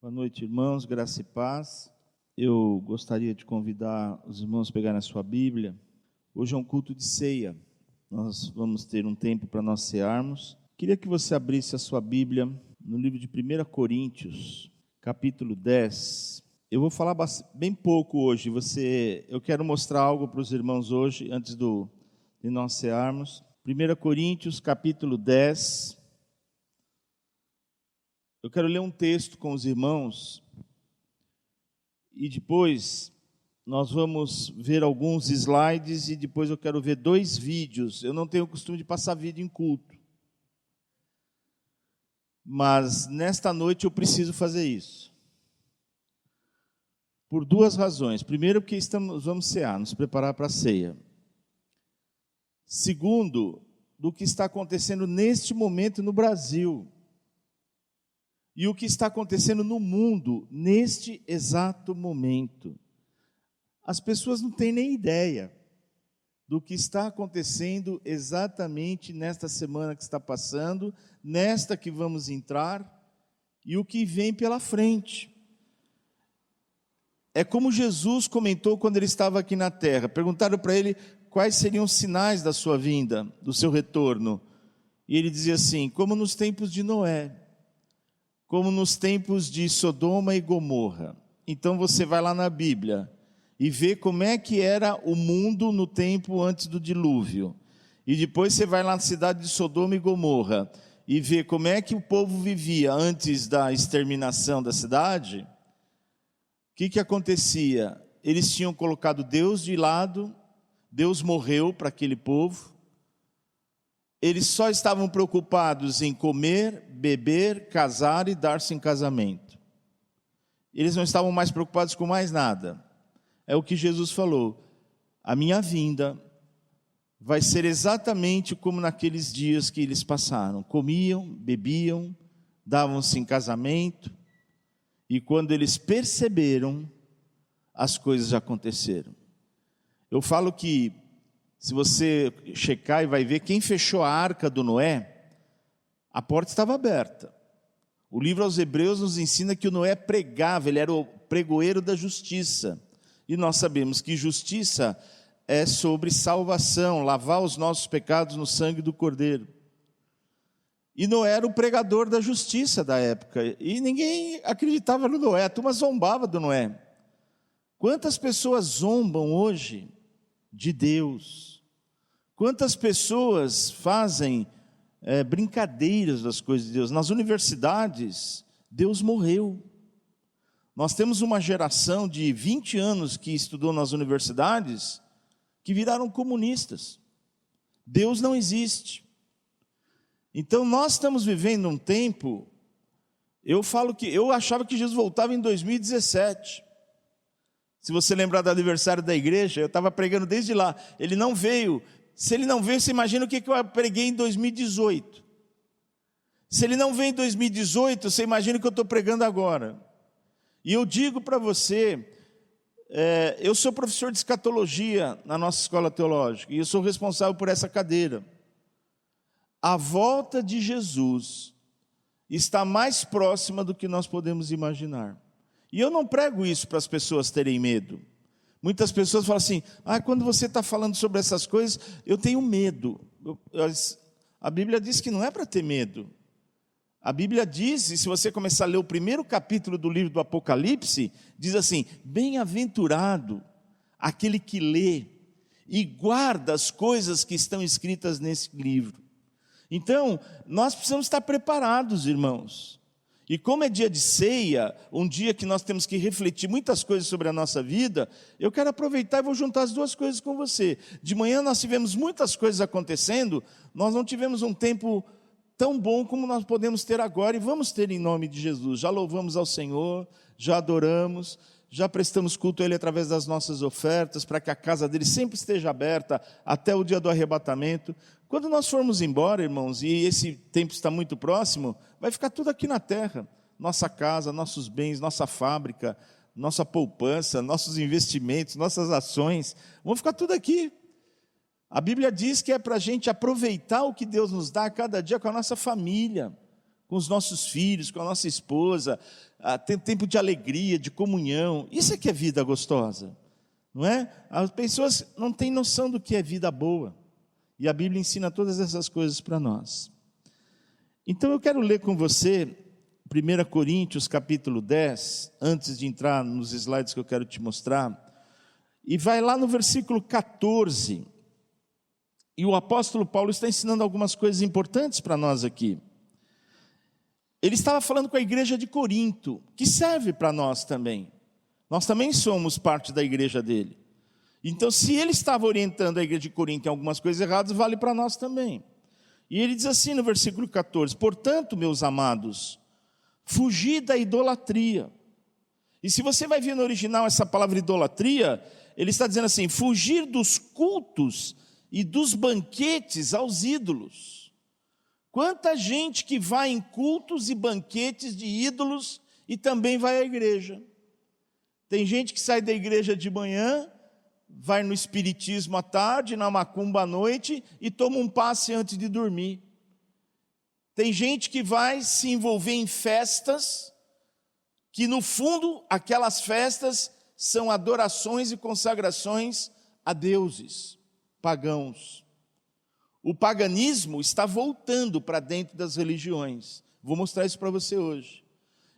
Boa noite, irmãos, graça e paz. Eu gostaria de convidar os irmãos a pegarem a sua Bíblia. Hoje é um culto de ceia. Nós vamos ter um tempo para nós cearmos. Queria que você abrisse a sua Bíblia no livro de 1 Coríntios, capítulo 10. Eu vou falar bem pouco hoje. Eu quero mostrar algo para os irmãos hoje, antes de nós cearmos. 1 Coríntios, capítulo 10. Eu quero ler um texto com os irmãos e depois nós vamos ver alguns slides e depois eu quero ver 2 vídeos. Eu não tenho o costume de passar vídeo em culto, mas nesta noite eu preciso fazer isso. Por 2 razões. Primeiro, porque vamos cear, nos preparar para a ceia. Segundo, do que está acontecendo neste momento no Brasil. E o que está acontecendo no mundo, neste exato momento. As pessoas não têm nem ideia do que está acontecendo exatamente nesta semana que está passando, nesta que vamos entrar, e o que vem pela frente. É como Jesus comentou quando ele estava aqui na terra. Perguntaram para ele quais seriam os sinais da sua vinda, do seu retorno. E ele dizia assim, como nos tempos de Noé, como nos tempos de Sodoma e Gomorra. Então você vai lá na Bíblia e vê como é que era o mundo no tempo antes do dilúvio. E depois você vai lá na cidade de Sodoma e Gomorra e vê como é que o povo vivia antes da exterminação da cidade. O que acontecia? Eles tinham colocado Deus de lado, Deus morreu para aquele povo. Eles só estavam preocupados em comer, beber, casar e dar-se em casamento. Eles não estavam mais preocupados com mais nada. É o que Jesus falou. A minha vinda vai ser exatamente como naqueles dias que eles passaram. Comiam, bebiam, davam-se em casamento. E quando eles perceberam, as coisas aconteceram. Eu falo que, se você checar e vai ver, quem fechou a arca do Noé, a porta estava aberta. O livro aos Hebreus nos ensina que o Noé pregava, ele era o pregoeiro da justiça. E nós sabemos que justiça é sobre salvação, lavar os nossos pecados no sangue do Cordeiro. E Noé era o pregador da justiça da época. E ninguém acreditava no Noé, a turma zombava do Noé. Quantas pessoas zombam hoje de Deus? Quantas pessoas fazem brincadeiras das coisas de Deus? Nas universidades, Deus morreu. Nós temos uma geração de 20 anos que estudou nas universidades, que viraram comunistas. Deus não existe. Então nós estamos vivendo um tempo, eu achava que Jesus voltava em 2017. Se você lembrar do aniversário da igreja, eu estava pregando desde lá. Ele não veio. Se ele não veio, você imagina o que eu preguei em 2018. Se ele não veio em 2018, você imagina o que eu estou pregando agora. E eu digo para você, eu sou professor de escatologia na nossa escola teológica, e eu sou responsável por essa cadeira. A volta de Jesus está mais próxima do que nós podemos imaginar. E eu não prego isso para as pessoas terem medo. Muitas pessoas falam assim, quando você está falando sobre essas coisas, eu tenho medo. A Bíblia diz que não é para ter medo. A Bíblia diz, e se você começar a ler o primeiro capítulo do livro do Apocalipse, diz assim, bem-aventurado aquele que lê e guarda as coisas que estão escritas nesse livro. Então, nós precisamos estar preparados, irmãos. E como é dia de ceia, um dia que nós temos que refletir muitas coisas sobre a nossa vida, eu quero aproveitar e vou juntar as 2 coisas com você. De manhã nós tivemos muitas coisas acontecendo, nós não tivemos um tempo tão bom como nós podemos ter agora, e vamos ter em nome de Jesus. Já louvamos ao Senhor, já adoramos, já prestamos culto a Ele através das nossas ofertas, para que a casa dele sempre esteja aberta até o dia do arrebatamento. Quando nós formos embora, irmãos, e esse tempo está muito próximo, vai ficar tudo aqui na terra. Nossa casa, nossos bens, nossa fábrica, nossa poupança, nossos investimentos, nossas ações, vão ficar tudo aqui. A Bíblia diz que é para a gente aproveitar o que Deus nos dá a cada dia com a nossa família, com os nossos filhos, com a nossa esposa, ter tempo de alegria, de comunhão. Isso é que é vida gostosa, não é? As pessoas não têm noção do que é vida boa, e a Bíblia ensina todas essas coisas para nós. Então eu quero ler com você 1 Coríntios capítulo 10, antes de entrar nos slides que eu quero te mostrar, e vai lá no versículo 14, e o apóstolo Paulo está ensinando algumas coisas importantes para nós aqui. Ele estava falando com a igreja de Corinto, que serve para nós também. Nós também somos parte da igreja dele. Então, se ele estava orientando a igreja de Corinto em algumas coisas erradas, vale para nós também. E ele diz assim no versículo 14: portanto, meus amados, fugi da idolatria. E se você vai ver no original essa palavra idolatria, ele está dizendo assim: fugir dos cultos e dos banquetes aos ídolos. Quanta gente que vai em cultos e banquetes de ídolos e também vai à igreja. Tem gente que sai da igreja de manhã, vai no espiritismo à tarde, na macumba à noite e toma um passe antes de dormir. Tem gente que vai se envolver em festas, que no fundo aquelas festas são adorações e consagrações a deuses pagãos. O paganismo está voltando para dentro das religiões. Vou mostrar isso para você hoje.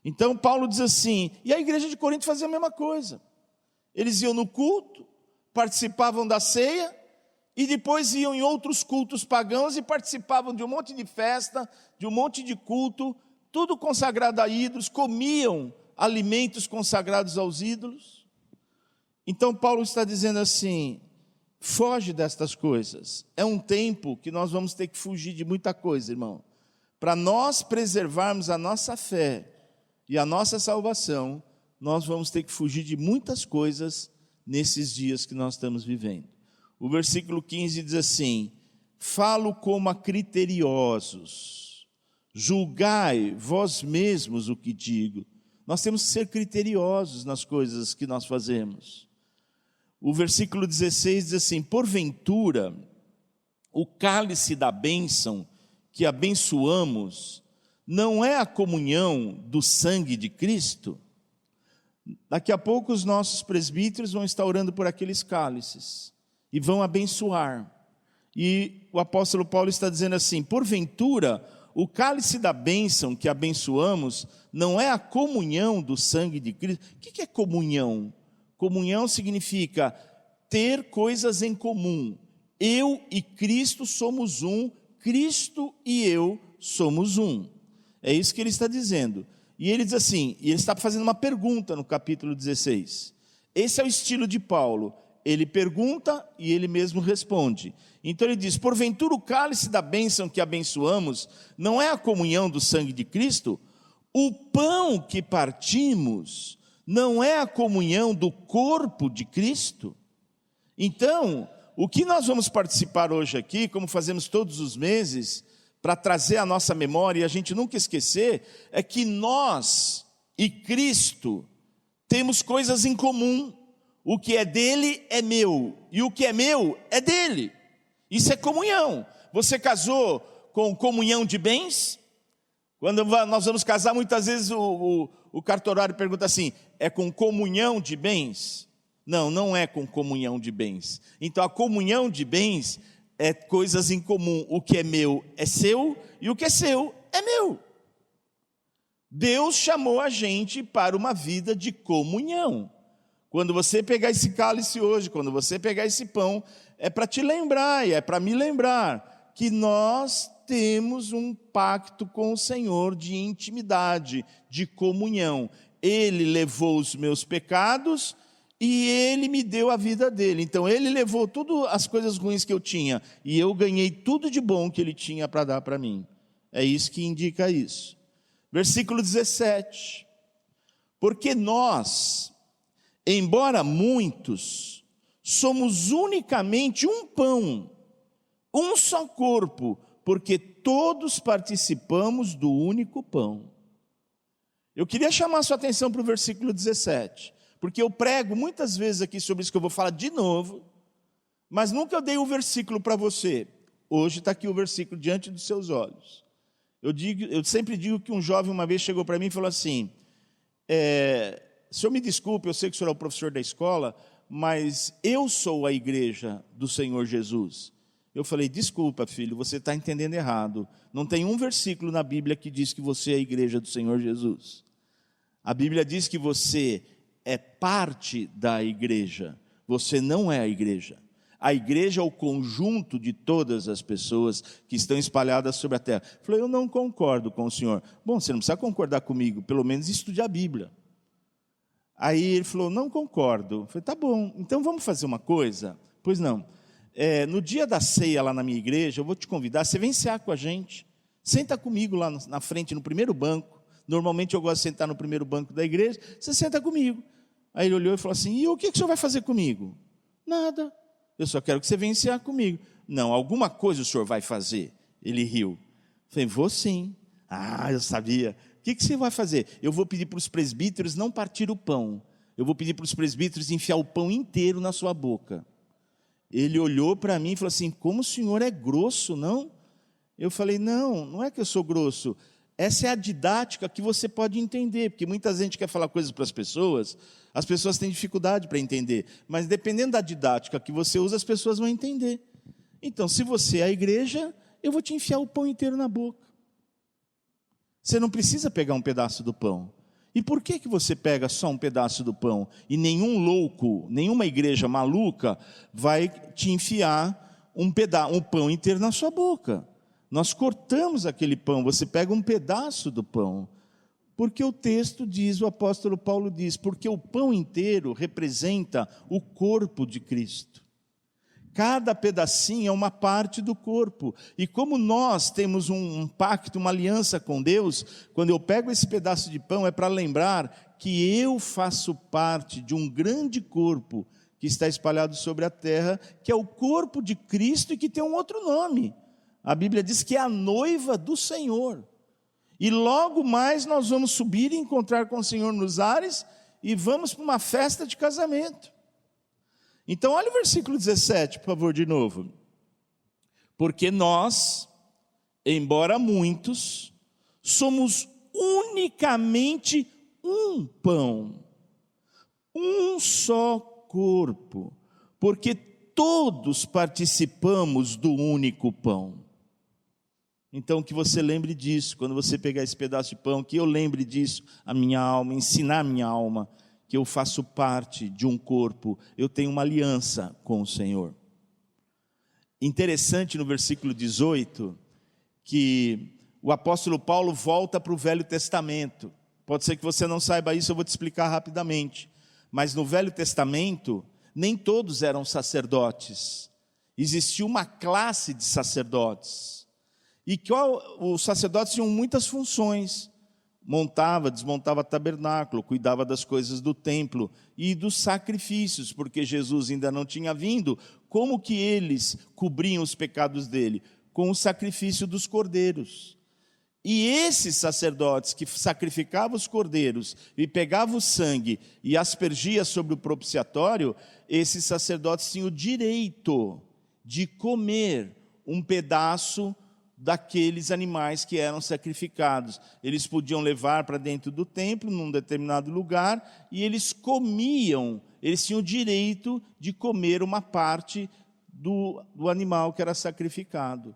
Então Paulo diz assim, e a igreja de Corinto fazia a mesma coisa. Eles iam no culto, participavam da ceia, e depois iam em outros cultos pagãos e participavam de um monte de festa, de um monte de culto, tudo consagrado a ídolos, comiam alimentos consagrados aos ídolos. Então Paulo está dizendo assim, foge destas coisas. É um tempo que nós vamos ter que fugir de muita coisa, irmão. Para nós preservarmos a nossa fé e a nossa salvação, nós vamos ter que fugir de muitas coisas nesses dias que nós estamos vivendo. O versículo 15 diz assim, falo como a criteriosos, julgai vós mesmos o que digo. Nós temos que ser criteriosos nas coisas que nós fazemos. O versículo 16 diz assim, porventura, o cálice da bênção que abençoamos, não é a comunhão do sangue de Cristo? Daqui a pouco os nossos presbíteros vão estar orando por aqueles cálices e vão abençoar. E o apóstolo Paulo está dizendo assim, porventura, o cálice da bênção que abençoamos não é a comunhão do sangue de Cristo? O que é comunhão? Comunhão significa ter coisas em comum. Eu e Cristo somos um, Cristo e eu somos um. É isso que ele está dizendo. E ele diz assim, e ele está fazendo uma pergunta no capítulo 16. Esse é o estilo de Paulo. Ele pergunta e ele mesmo responde. Então ele diz, porventura o cálice da bênção que abençoamos não é a comunhão do sangue de Cristo? O pão que partimos não é a comunhão do corpo de Cristo? Então, o que nós vamos participar hoje aqui, como fazemos todos os meses, para trazer a nossa memória e a gente nunca esquecer, é que nós e Cristo temos coisas em comum. O que é dele é meu, e o que é meu é dele. Isso é comunhão. Você casou com comunhão de bens? Quando nós vamos casar, muitas vezes o cartorário pergunta assim, é com comunhão de bens? Não, não é com comunhão de bens. Então a comunhão de bens é coisas em comum. O que é meu é seu, e o que é seu é meu. Deus chamou a gente para uma vida de comunhão. Quando você pegar esse cálice hoje, quando você pegar esse pão, é para te lembrar, e é para me lembrar, que nós temos um pacto com o Senhor de intimidade, de comunhão. Ele levou os meus pecados e Ele me deu a vida dele. Então Ele levou todas as coisas ruins que eu tinha e eu ganhei tudo de bom que Ele tinha para dar para mim. É isso que indica isso. Versículo 17. Porque nós, embora muitos, somos unicamente um pão, um só corpo, porque todos participamos do único pão. Eu queria chamar a sua atenção para o versículo 17, porque eu prego muitas vezes aqui sobre isso que eu vou falar de novo, mas nunca eu dei o versículo para você. Hoje está aqui o versículo diante dos seus olhos. Eu sempre digo que um jovem uma vez chegou para mim e falou assim, senhor me desculpe, eu sei que o senhor é o professor da escola, mas eu sou a igreja do Senhor Jesus. Eu falei, desculpa filho, você está entendendo errado. Não tem um versículo na Bíblia que diz que você é a igreja do Senhor Jesus. A Bíblia diz que você é parte da igreja, você não é a igreja. A igreja é o conjunto de todas as pessoas que estão espalhadas sobre a terra. Eu falei, eu não concordo com o senhor. Bom, você não precisa concordar comigo, pelo menos estude a Bíblia. Aí ele falou, não concordo. Eu falei, tá bom, então vamos fazer uma coisa? Pois não. No dia da ceia lá na minha igreja, eu vou te convidar, você vem cear com a gente. Senta comigo lá na frente, no primeiro banco. Normalmente eu gosto de sentar no primeiro banco da igreja, você senta comigo. Aí ele olhou e falou assim, e o que o senhor vai fazer comigo? Nada. Eu só quero que você venha cear comigo. Não, alguma coisa o senhor vai fazer. Ele riu. Eu falei, vou sim. Ah, eu sabia. O que você vai fazer? Eu vou pedir para os presbíteros não partir o pão. Eu vou pedir para os presbíteros enfiar o pão inteiro na sua boca. Ele olhou para mim e falou assim, como o senhor é grosso, não? Eu falei, não é que eu sou grosso. Essa é a didática que você pode entender, porque muita gente quer falar coisas para as pessoas têm dificuldade para entender, mas dependendo da didática que você usa, as pessoas vão entender. Então, se você é a igreja, eu vou te enfiar o pão inteiro na boca. Você não precisa pegar um pedaço do pão. E por que você pega só um pedaço do pão? E nenhum louco, nenhuma igreja maluca vai te enfiar um pão inteiro na sua boca. Nós cortamos aquele pão, você pega um pedaço do pão. Porque o texto diz, o apóstolo Paulo diz, porque o pão inteiro representa o corpo de Cristo. Cada pedacinho é uma parte do corpo. E como nós temos um pacto, uma aliança com Deus, quando eu pego esse pedaço de pão é para lembrar que eu faço parte de um grande corpo que está espalhado sobre a terra, que é o corpo de Cristo e que tem um outro nome. A Bíblia diz que é a noiva do Senhor. E logo mais nós vamos subir e encontrar com o Senhor nos ares e vamos para uma festa de casamento. Então olha o versículo 17, por favor, de novo. Porque nós, embora muitos, somos unicamente um pão, um só corpo, porque todos participamos do único pão. Então que você lembre disso, quando você pegar esse pedaço de pão, que eu lembre disso, a minha alma, ensinar a minha alma, que eu faço parte de um corpo, eu tenho uma aliança com o Senhor. Interessante no versículo 18, que o apóstolo Paulo volta para o Velho Testamento. Pode ser que você não saiba isso, eu vou te explicar rapidamente. Mas no Velho Testamento, nem todos eram sacerdotes. Existia uma classe de sacerdotes. E os sacerdotes tinham muitas funções. Montava, desmontava tabernáculo, cuidava das coisas do templo e dos sacrifícios, porque Jesus ainda não tinha vindo. Como que eles cobriam os pecados dele? Com o sacrifício dos cordeiros. E esses sacerdotes que sacrificavam os cordeiros e pegavam o sangue e aspergia sobre o propiciatório, esses sacerdotes tinham o direito de comer um pedaço daqueles animais que eram sacrificados. Eles podiam levar para dentro do templo, num determinado lugar, e eles comiam, eles tinham o direito de comer uma parte do animal que era sacrificado.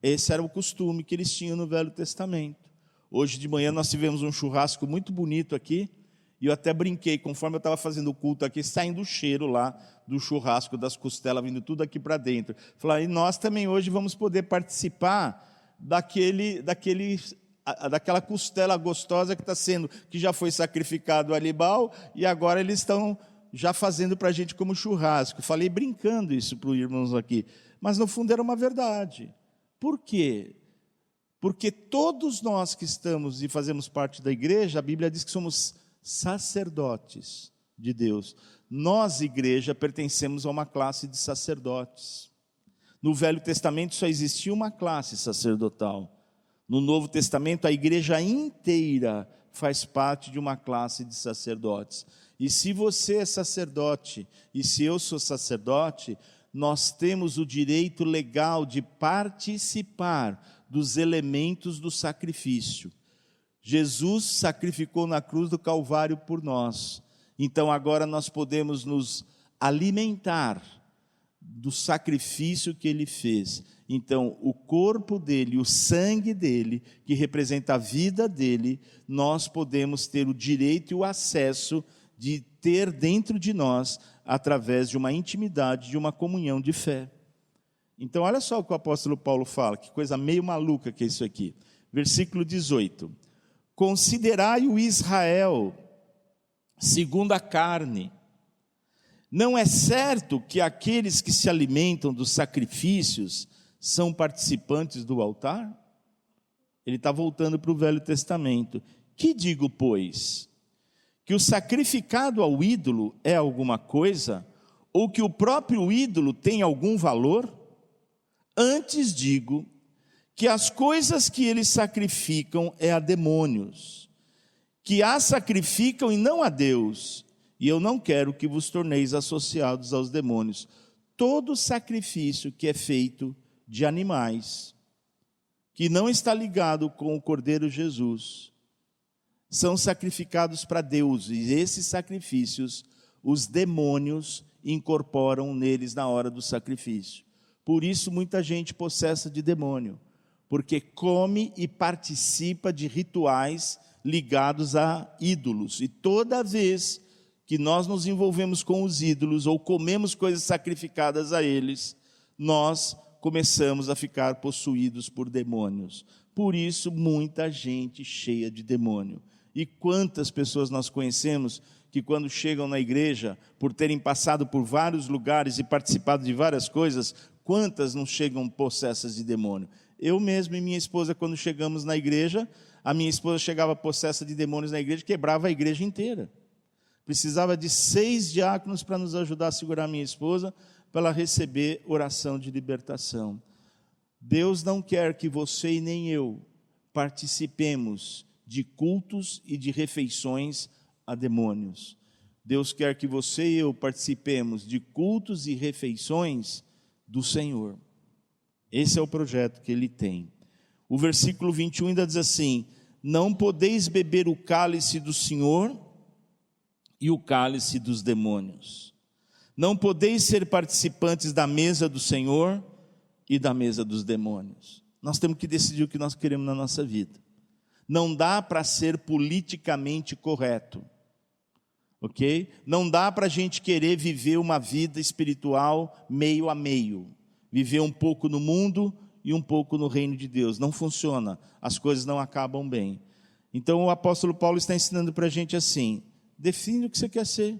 Esse era o costume que eles tinham no Velho Testamento. Hoje de manhã nós tivemos um churrasco muito bonito aqui, e eu até brinquei, conforme eu estava fazendo o culto aqui, saindo o cheiro lá do churrasco, das costelas, vindo tudo aqui para dentro. Falei, e nós também hoje vamos poder participar daquela costela gostosa que já foi sacrificado o animal, e agora eles estão já fazendo para a gente como churrasco. Falei brincando isso para os irmãos aqui, mas no fundo era uma verdade. Por quê? Porque todos nós que estamos e fazemos parte da igreja, a Bíblia diz que somos sacerdotes de Deus. Nós, igreja, pertencemos a uma classe de sacerdotes. No Velho Testamento só existia uma classe sacerdotal. No Novo Testamento, a igreja inteira faz parte de uma classe de sacerdotes. E se você é sacerdote, e se eu sou sacerdote, nós temos o direito legal de participar dos elementos do sacrifício. Jesus sacrificou na cruz do Calvário por nós. Então agora nós podemos nos alimentar do sacrifício que ele fez. Então o corpo dele, o sangue dele, que representa a vida dele, nós podemos ter o direito e o acesso de ter dentro de nós, através de uma intimidade, de uma comunhão de fé. Então olha só o que o apóstolo Paulo fala, que coisa meio maluca que é isso aqui. Versículo 18. Considerai o Israel segundo a carne. Não é certo que aqueles que se alimentam dos sacrifícios são participantes do altar? Ele está voltando para o Velho Testamento. Que digo, pois? Que o sacrificado ao ídolo é alguma coisa? Ou que o próprio ídolo tem algum valor? Antes digo que as coisas que eles sacrificam é a demônios, que as sacrificam e não a Deus. E eu não quero que vos torneis associados aos demônios. Todo sacrifício que é feito de animais, que não está ligado com o Cordeiro Jesus, são sacrificados para Deus. E esses sacrifícios, os demônios incorporam neles na hora do sacrifício. Por isso muita gente possessa de demônio, porque come e participa de rituais ligados a ídolos. E toda vez que nós nos envolvemos com os ídolos ou comemos coisas sacrificadas a eles, nós começamos a ficar possuídos por demônios. Por isso, muita gente cheia de demônio. E quantas pessoas nós conhecemos que quando chegam na igreja, por terem passado por vários lugares e participado de várias coisas, quantas não chegam possessas de demônio? Eu mesmo e minha esposa, quando chegamos na igreja, a minha esposa chegava possessa de demônios na igreja, quebrava a igreja inteira. Precisava de 6 diáconos para nos ajudar a segurar a minha esposa, para ela receber oração de libertação. Deus não quer que você e nem eu participemos de cultos e de refeições a demônios. Deus quer que você e eu participemos de cultos e refeições do Senhor. Esse é o projeto que Ele tem. O versículo 21 ainda diz assim: não podeis beber o cálice do Senhor e o cálice dos demônios. Não podeis ser participantes da mesa do Senhor e da mesa dos demônios. Nós temos que decidir o que nós queremos na nossa vida. Não dá para ser politicamente correto, ok? Não dá para a gente querer viver uma vida espiritual meio a meio. Viver um pouco no mundo e um pouco no reino de Deus. Não funciona, as coisas não acabam bem. Então o apóstolo Paulo está ensinando para a gente assim: define o que você quer ser.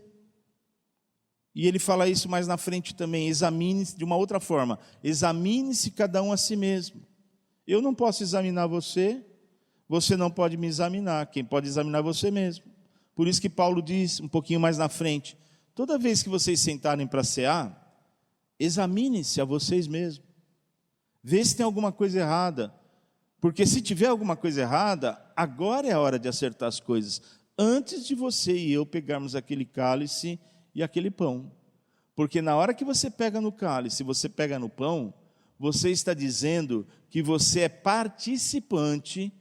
E ele fala isso mais na frente também: examine-se de uma outra forma. Examine-se cada um a si mesmo. Eu não posso examinar você, você não pode me examinar. Quem pode examinar é você mesmo. Por isso que Paulo diz um pouquinho mais na frente: toda vez que vocês sentarem para cear, examine-se a vocês mesmos. Vê se tem alguma coisa errada. Porque se tiver alguma coisa errada, agora é a hora de acertar as coisas. Antes de você e eu pegarmos aquele cálice e aquele pão. Porque na hora que você pega no cálice, você pega no pão, você está dizendo que você é participante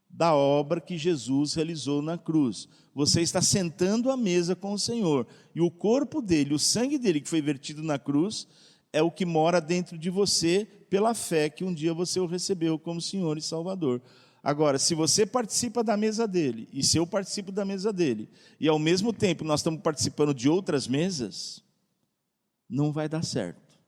da obra que Jesus realizou na cruz. Você está sentando à mesa com o Senhor. E o corpo dele, o sangue dele que foi vertido na cruz, é o que mora dentro de você pela fé que um dia você o recebeu como Senhor e Salvador. Agora, se você participa da mesa dele, e se eu participo da mesa dele, e ao mesmo tempo nós estamos participando de outras mesas, não vai dar certo.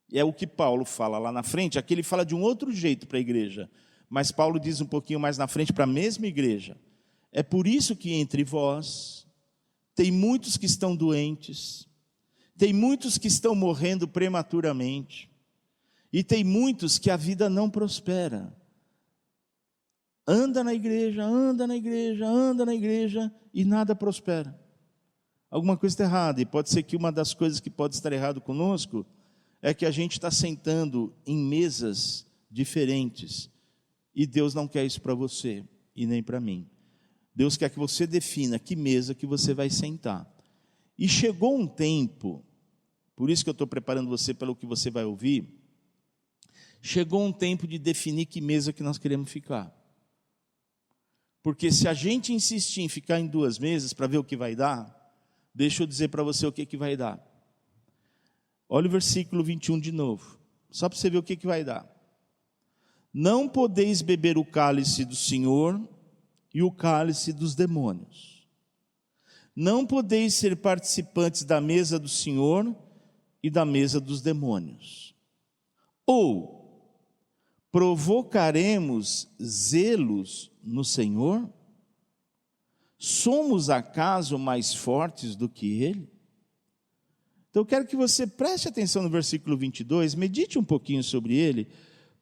E é o que Paulo fala lá na frente. Aqui ele fala de um outro jeito para a igreja, mas Paulo diz um pouquinho mais na frente para a mesma igreja: é por isso que entre vós tem muitos que estão doentes, tem muitos que estão morrendo prematuramente, e tem muitos que a vida não prospera. Anda na igreja, anda na igreja, anda na igreja e nada prospera. Alguma coisa está errada. E pode ser que uma das coisas que pode estar errado conosco é que a gente está sentando em mesas diferentes. E Deus não quer isso para você e nem para mim. Deus quer que você defina que mesa que você vai sentar. E chegou um tempo, por isso que eu estou preparando você pelo que você vai ouvir, chegou um tempo de definir que mesa que nós queremos ficar. Porque se a gente insistir em ficar em 2 mesas para ver o que vai dar, deixa eu dizer para você o que vai dar. Olha o versículo 21 de novo, só para você ver o que vai dar. Não podeis beber o cálice do Senhor e o cálice dos demônios. Não podeis ser participantes da mesa do Senhor e da mesa dos demônios. Ou provocaremos zelos no Senhor? Somos acaso mais fortes do que Ele? Então eu quero que você preste atenção no versículo 22, medite um pouquinho sobre ele.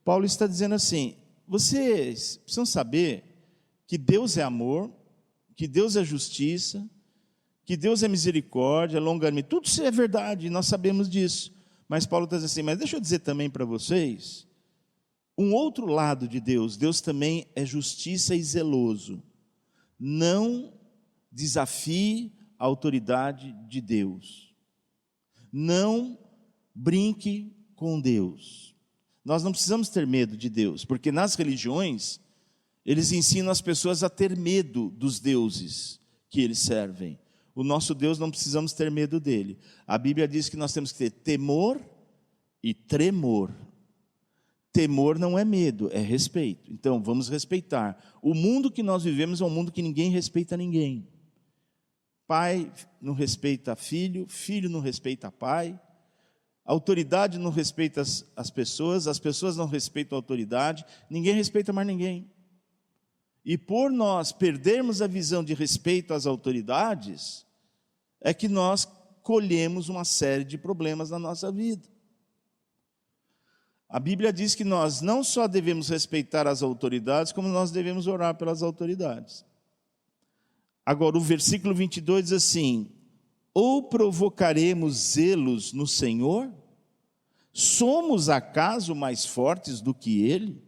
Paulo está dizendo assim: vocês precisam saber que Deus é amor, que Deus é justiça, que Deus é misericórdia, longanimidade, tudo isso é verdade, nós sabemos disso. Mas Paulo está dizendo assim: mas deixa eu dizer também para vocês, um outro lado de Deus, Deus também é justiça e zeloso. Não desafie a autoridade de Deus. Não brinque com Deus. Nós não precisamos ter medo de Deus, porque nas religiões, eles ensinam as pessoas a ter medo dos deuses que eles servem. O nosso Deus, não precisamos ter medo dele. A Bíblia diz que nós temos que ter temor e tremor. Temor não é medo, é respeito. Então, vamos respeitar. O mundo que nós vivemos é um mundo que ninguém respeita ninguém. Pai não respeita filho, filho não respeita pai, a autoridade não respeita as pessoas não respeitam a autoridade, ninguém respeita mais ninguém. E por nós perdermos a visão de respeito às autoridades, é que nós colhemos uma série de problemas na nossa vida. A Bíblia diz que nós não só devemos respeitar as autoridades, como nós devemos orar pelas autoridades. Agora, o versículo 22 diz assim: ou provocaremos zelos no Senhor? Somos acaso mais fortes do que Ele?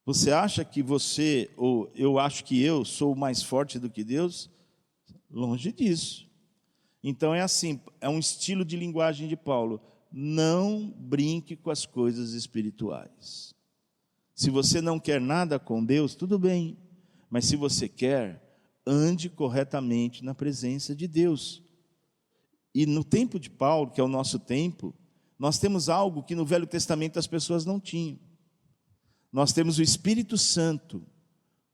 Você acha que você, ou eu acho que eu sou mais forte do que Deus? Longe disso. Então é assim, é um estilo de linguagem de Paulo: não brinque com as coisas espirituais. Se você não quer nada com Deus, tudo bem, mas se você quer, ande corretamente na presença de Deus. E no tempo de Paulo, que é o nosso tempo, nós temos algo que no Velho Testamento as pessoas não tinham. Nós temos o Espírito Santo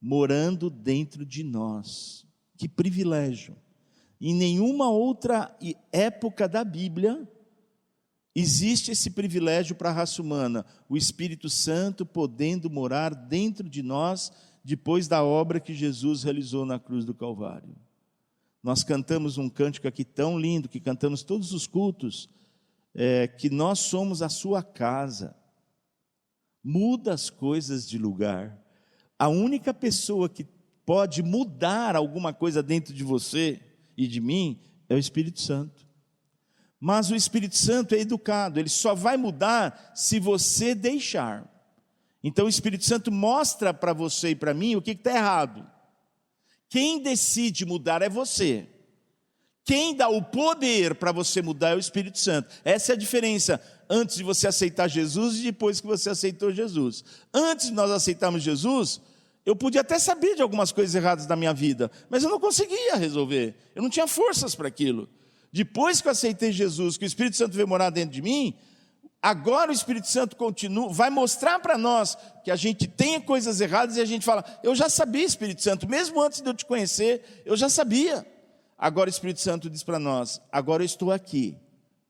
morando dentro de nós. Que privilégio! Em nenhuma outra época da Bíblia existe esse privilégio para a raça humana, o Espírito Santo podendo morar dentro de nós depois da obra que Jesus realizou na cruz do Calvário. Nós cantamos um cântico aqui tão lindo, que cantamos todos os cultos, que nós somos a sua casa. Muda as coisas de lugar. A única pessoa que pode mudar alguma coisa dentro de você e de mim é o Espírito Santo. Mas o Espírito Santo é educado, ele só vai mudar se você deixar. Então o Espírito Santo mostra para você e para mim o que está errado. Quem decide mudar é você. Quem dá o poder para você mudar é o Espírito Santo. Essa é a diferença antes de você aceitar Jesus e depois que você aceitou Jesus. Antes de nós aceitarmos Jesus, eu podia até saber de algumas coisas erradas da minha vida, mas eu não conseguia resolver, eu não tinha forças para aquilo. Depois que eu aceitei Jesus, que o Espírito Santo veio morar dentro de mim, agora o Espírito Santo vai mostrar para nós que a gente tem coisas erradas e a gente fala: eu já sabia, Espírito Santo, mesmo antes de eu te conhecer, eu já sabia. Agora o Espírito Santo diz para nós: agora eu estou aqui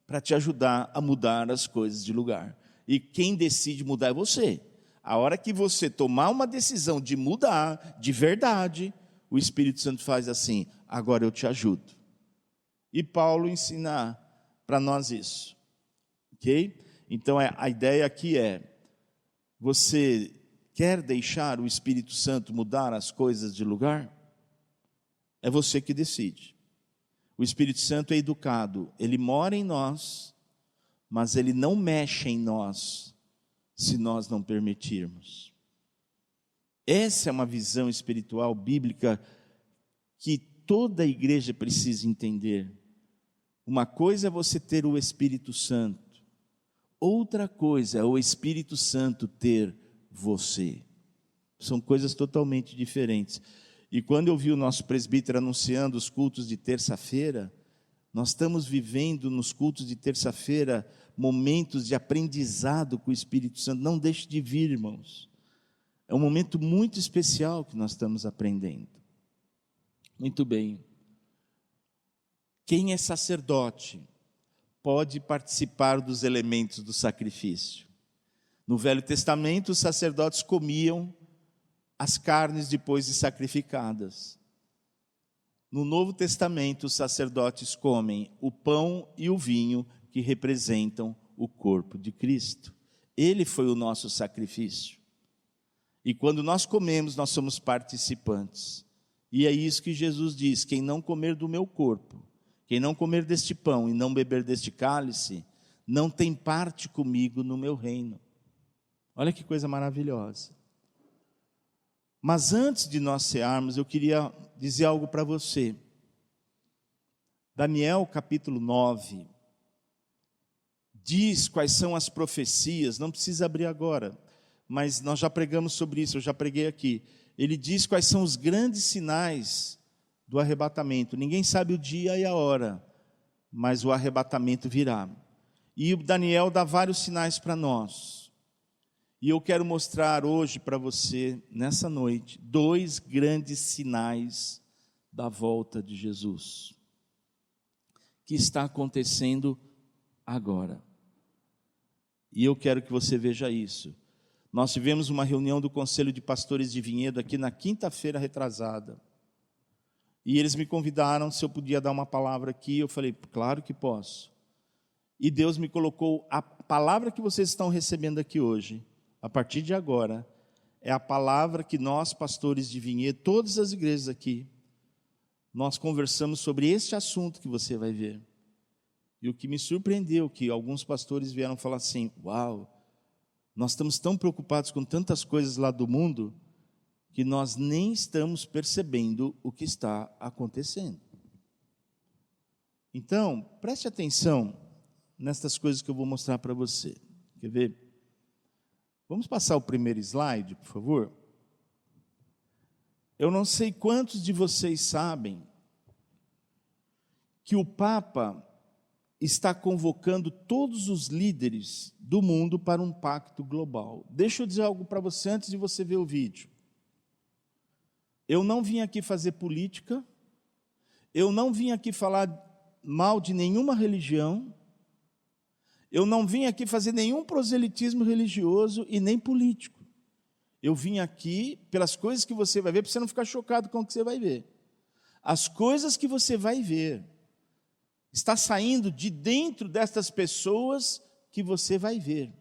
para te ajudar a mudar as coisas de lugar. E quem decide mudar é você. A hora que você tomar uma decisão de mudar, de verdade, o Espírito Santo faz assim: agora eu te ajudo. E Paulo ensina para nós isso. Ok? Então a ideia aqui é: você quer deixar o Espírito Santo mudar as coisas de lugar? É você que decide. O Espírito Santo é educado, ele mora em nós, mas ele não mexe em nós se nós não permitirmos. Essa é uma visão espiritual bíblica que toda a igreja precisa entender. Uma coisa é você ter o Espírito Santo, outra coisa é o Espírito Santo ter você. São coisas totalmente diferentes. E quando eu vi o nosso presbítero anunciando os cultos de terça-feira, nós estamos vivendo nos cultos de terça-feira momentos de aprendizado com o Espírito Santo. Não deixe de vir, irmãos. É um momento muito especial que nós estamos aprendendo. Muito bem. Quem é sacerdote pode participar dos elementos do sacrifício. No Velho Testamento, os sacerdotes comiam as carnes depois de sacrificadas. No Novo Testamento, os sacerdotes comem o pão e o vinho que representam o corpo de Cristo. Ele foi o nosso sacrifício. E quando nós comemos, nós somos participantes. E é isso que Jesus diz: quem não comer do meu corpo, quem não comer deste pão e não beber deste cálice, não tem parte comigo no meu reino. Olha que coisa maravilhosa. Mas antes de nós cearmos, eu queria dizer algo para você. Daniel capítulo 9, diz quais são as profecias, não precisa abrir agora, mas nós já pregamos sobre isso, eu já preguei aqui. Ele diz quais são os grandes sinais do arrebatamento. Ninguém sabe o dia e a hora, mas o arrebatamento virá. E o Daniel dá vários sinais para nós. E eu quero mostrar hoje para você, nessa noite, 2 grandes sinais da volta de Jesus, que está acontecendo agora. E eu quero que você veja isso. Nós tivemos uma reunião do Conselho de Pastores de Vinhedo aqui na quinta-feira retrasada. E eles me convidaram se eu podia dar uma palavra aqui. Eu falei, claro que posso. E Deus me colocou, a palavra que vocês estão recebendo aqui hoje, a partir de agora, é a palavra que nós, pastores de Vinhedo, todas as igrejas aqui, nós conversamos sobre este assunto que você vai ver. E o que me surpreendeu, que alguns pastores vieram falar assim, uau, nós estamos tão preocupados com tantas coisas lá do mundo, que nós nem estamos percebendo o que está acontecendo. Então, preste atenção nestas coisas que eu vou mostrar para você. Quer ver? Vamos passar o primeiro slide, por favor? Eu não sei quantos de vocês sabem que o Papa está convocando todos os líderes do mundo para um pacto global. Deixa eu dizer algo para você antes de você ver o vídeo. Eu não vim aqui fazer política, eu não vim aqui falar mal de nenhuma religião, eu não vim aqui fazer nenhum proselitismo religioso e nem político. Eu vim aqui pelas coisas que você vai ver, para você não ficar chocado com o que você vai ver. As coisas que você vai ver está saindo de dentro destas pessoas que você vai ver.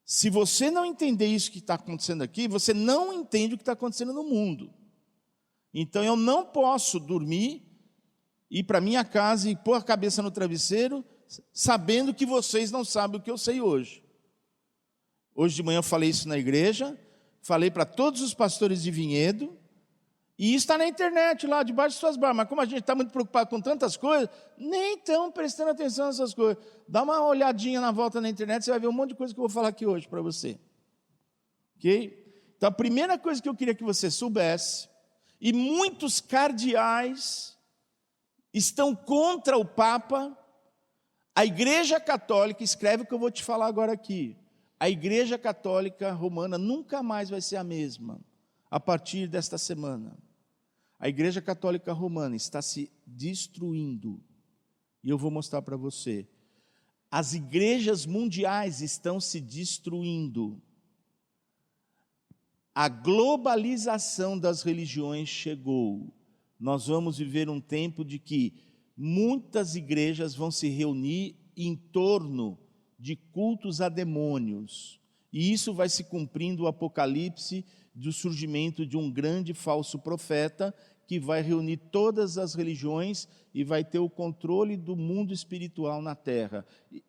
Se você não entender isso que está acontecendo aqui, você não entende o que está acontecendo no mundo. Então eu não posso dormir, ir para minha casa e pôr a cabeça no travesseiro, sabendo que vocês não sabem o que eu sei hoje. Hoje de manhã eu falei isso na igreja, falei para todos os pastores de Vinhedo, e isso está na internet lá, debaixo de suas barbas. Mas como a gente está muito preocupado com tantas coisas, nem estão prestando atenção nessas coisas. Dá uma olhadinha na volta na internet, você vai ver um monte de coisa que eu vou falar aqui hoje para você. Ok? Então a primeira coisa que eu queria que você soubesse, e muitos cardeais estão contra o Papa. A Igreja Católica, escreve o que eu vou te falar agora aqui, a Igreja Católica Romana nunca mais vai ser a mesma, a partir desta semana. A Igreja Católica Romana está se destruindo, e eu vou mostrar para você. As igrejas mundiais estão se destruindo. A globalização das religiões chegou. Nós vamos viver um tempo de que muitas igrejas vão se reunir em torno de cultos a demônios. E isso vai se cumprindo o Apocalipse do surgimento de um grande falso profeta que vai reunir todas as religiões e vai ter o controle do mundo espiritual na terra.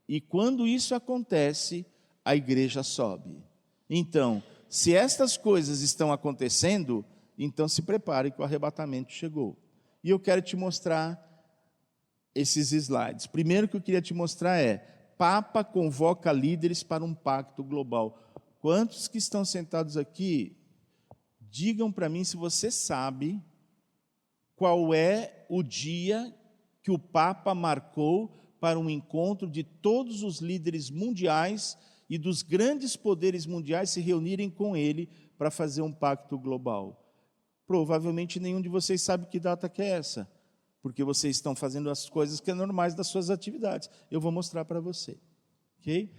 E quando isso acontece, a igreja sobe. Então, se estas coisas estão acontecendo, então se prepare que o arrebatamento chegou. E eu quero te mostrar esses slides. Primeiro que eu queria te mostrar é, Papa convoca líderes para um pacto global. Quantos que estão sentados aqui, digam para mim se você sabe qual é o dia que o Papa marcou para um encontro de todos os líderes mundiais e dos grandes poderes mundiais se reunirem com ele para fazer um pacto global. Provavelmente nenhum de vocês sabe que data que é essa, porque vocês estão fazendo as coisas que é normais das suas atividades. Eu vou mostrar para você. Ok?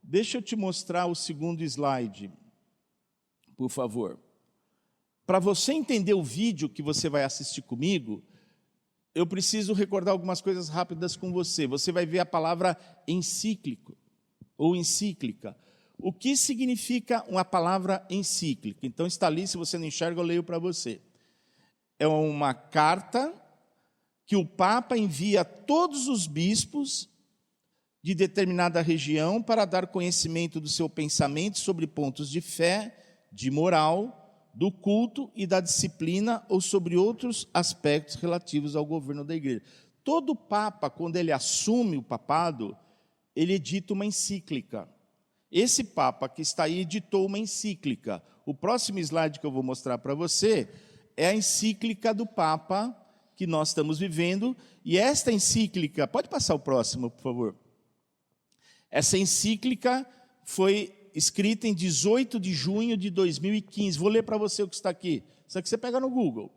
Deixa eu te mostrar o segundo slide, por favor. Para você entender o vídeo que você vai assistir comigo, eu preciso recordar algumas coisas rápidas com você. Você vai ver a palavra encíclico, ou encíclica. O que significa uma palavra encíclica? Então está ali, se você não enxerga, eu leio para você. É uma carta que o Papa envia a todos os bispos de determinada região para dar conhecimento do seu pensamento sobre pontos de fé, de moral, do culto e da disciplina ou sobre outros aspectos relativos ao governo da igreja. Todo Papa, quando ele assume o papado, ele edita uma encíclica. Esse Papa que está aí editou uma encíclica. O próximo slide que eu vou mostrar para você é a encíclica do Papa que nós estamos vivendo. E esta encíclica, pode passar o próximo, por favor? Essa encíclica foi escrita em 18 de junho de 2015. Vou ler para você o que está aqui. Isso aqui você pega no Google.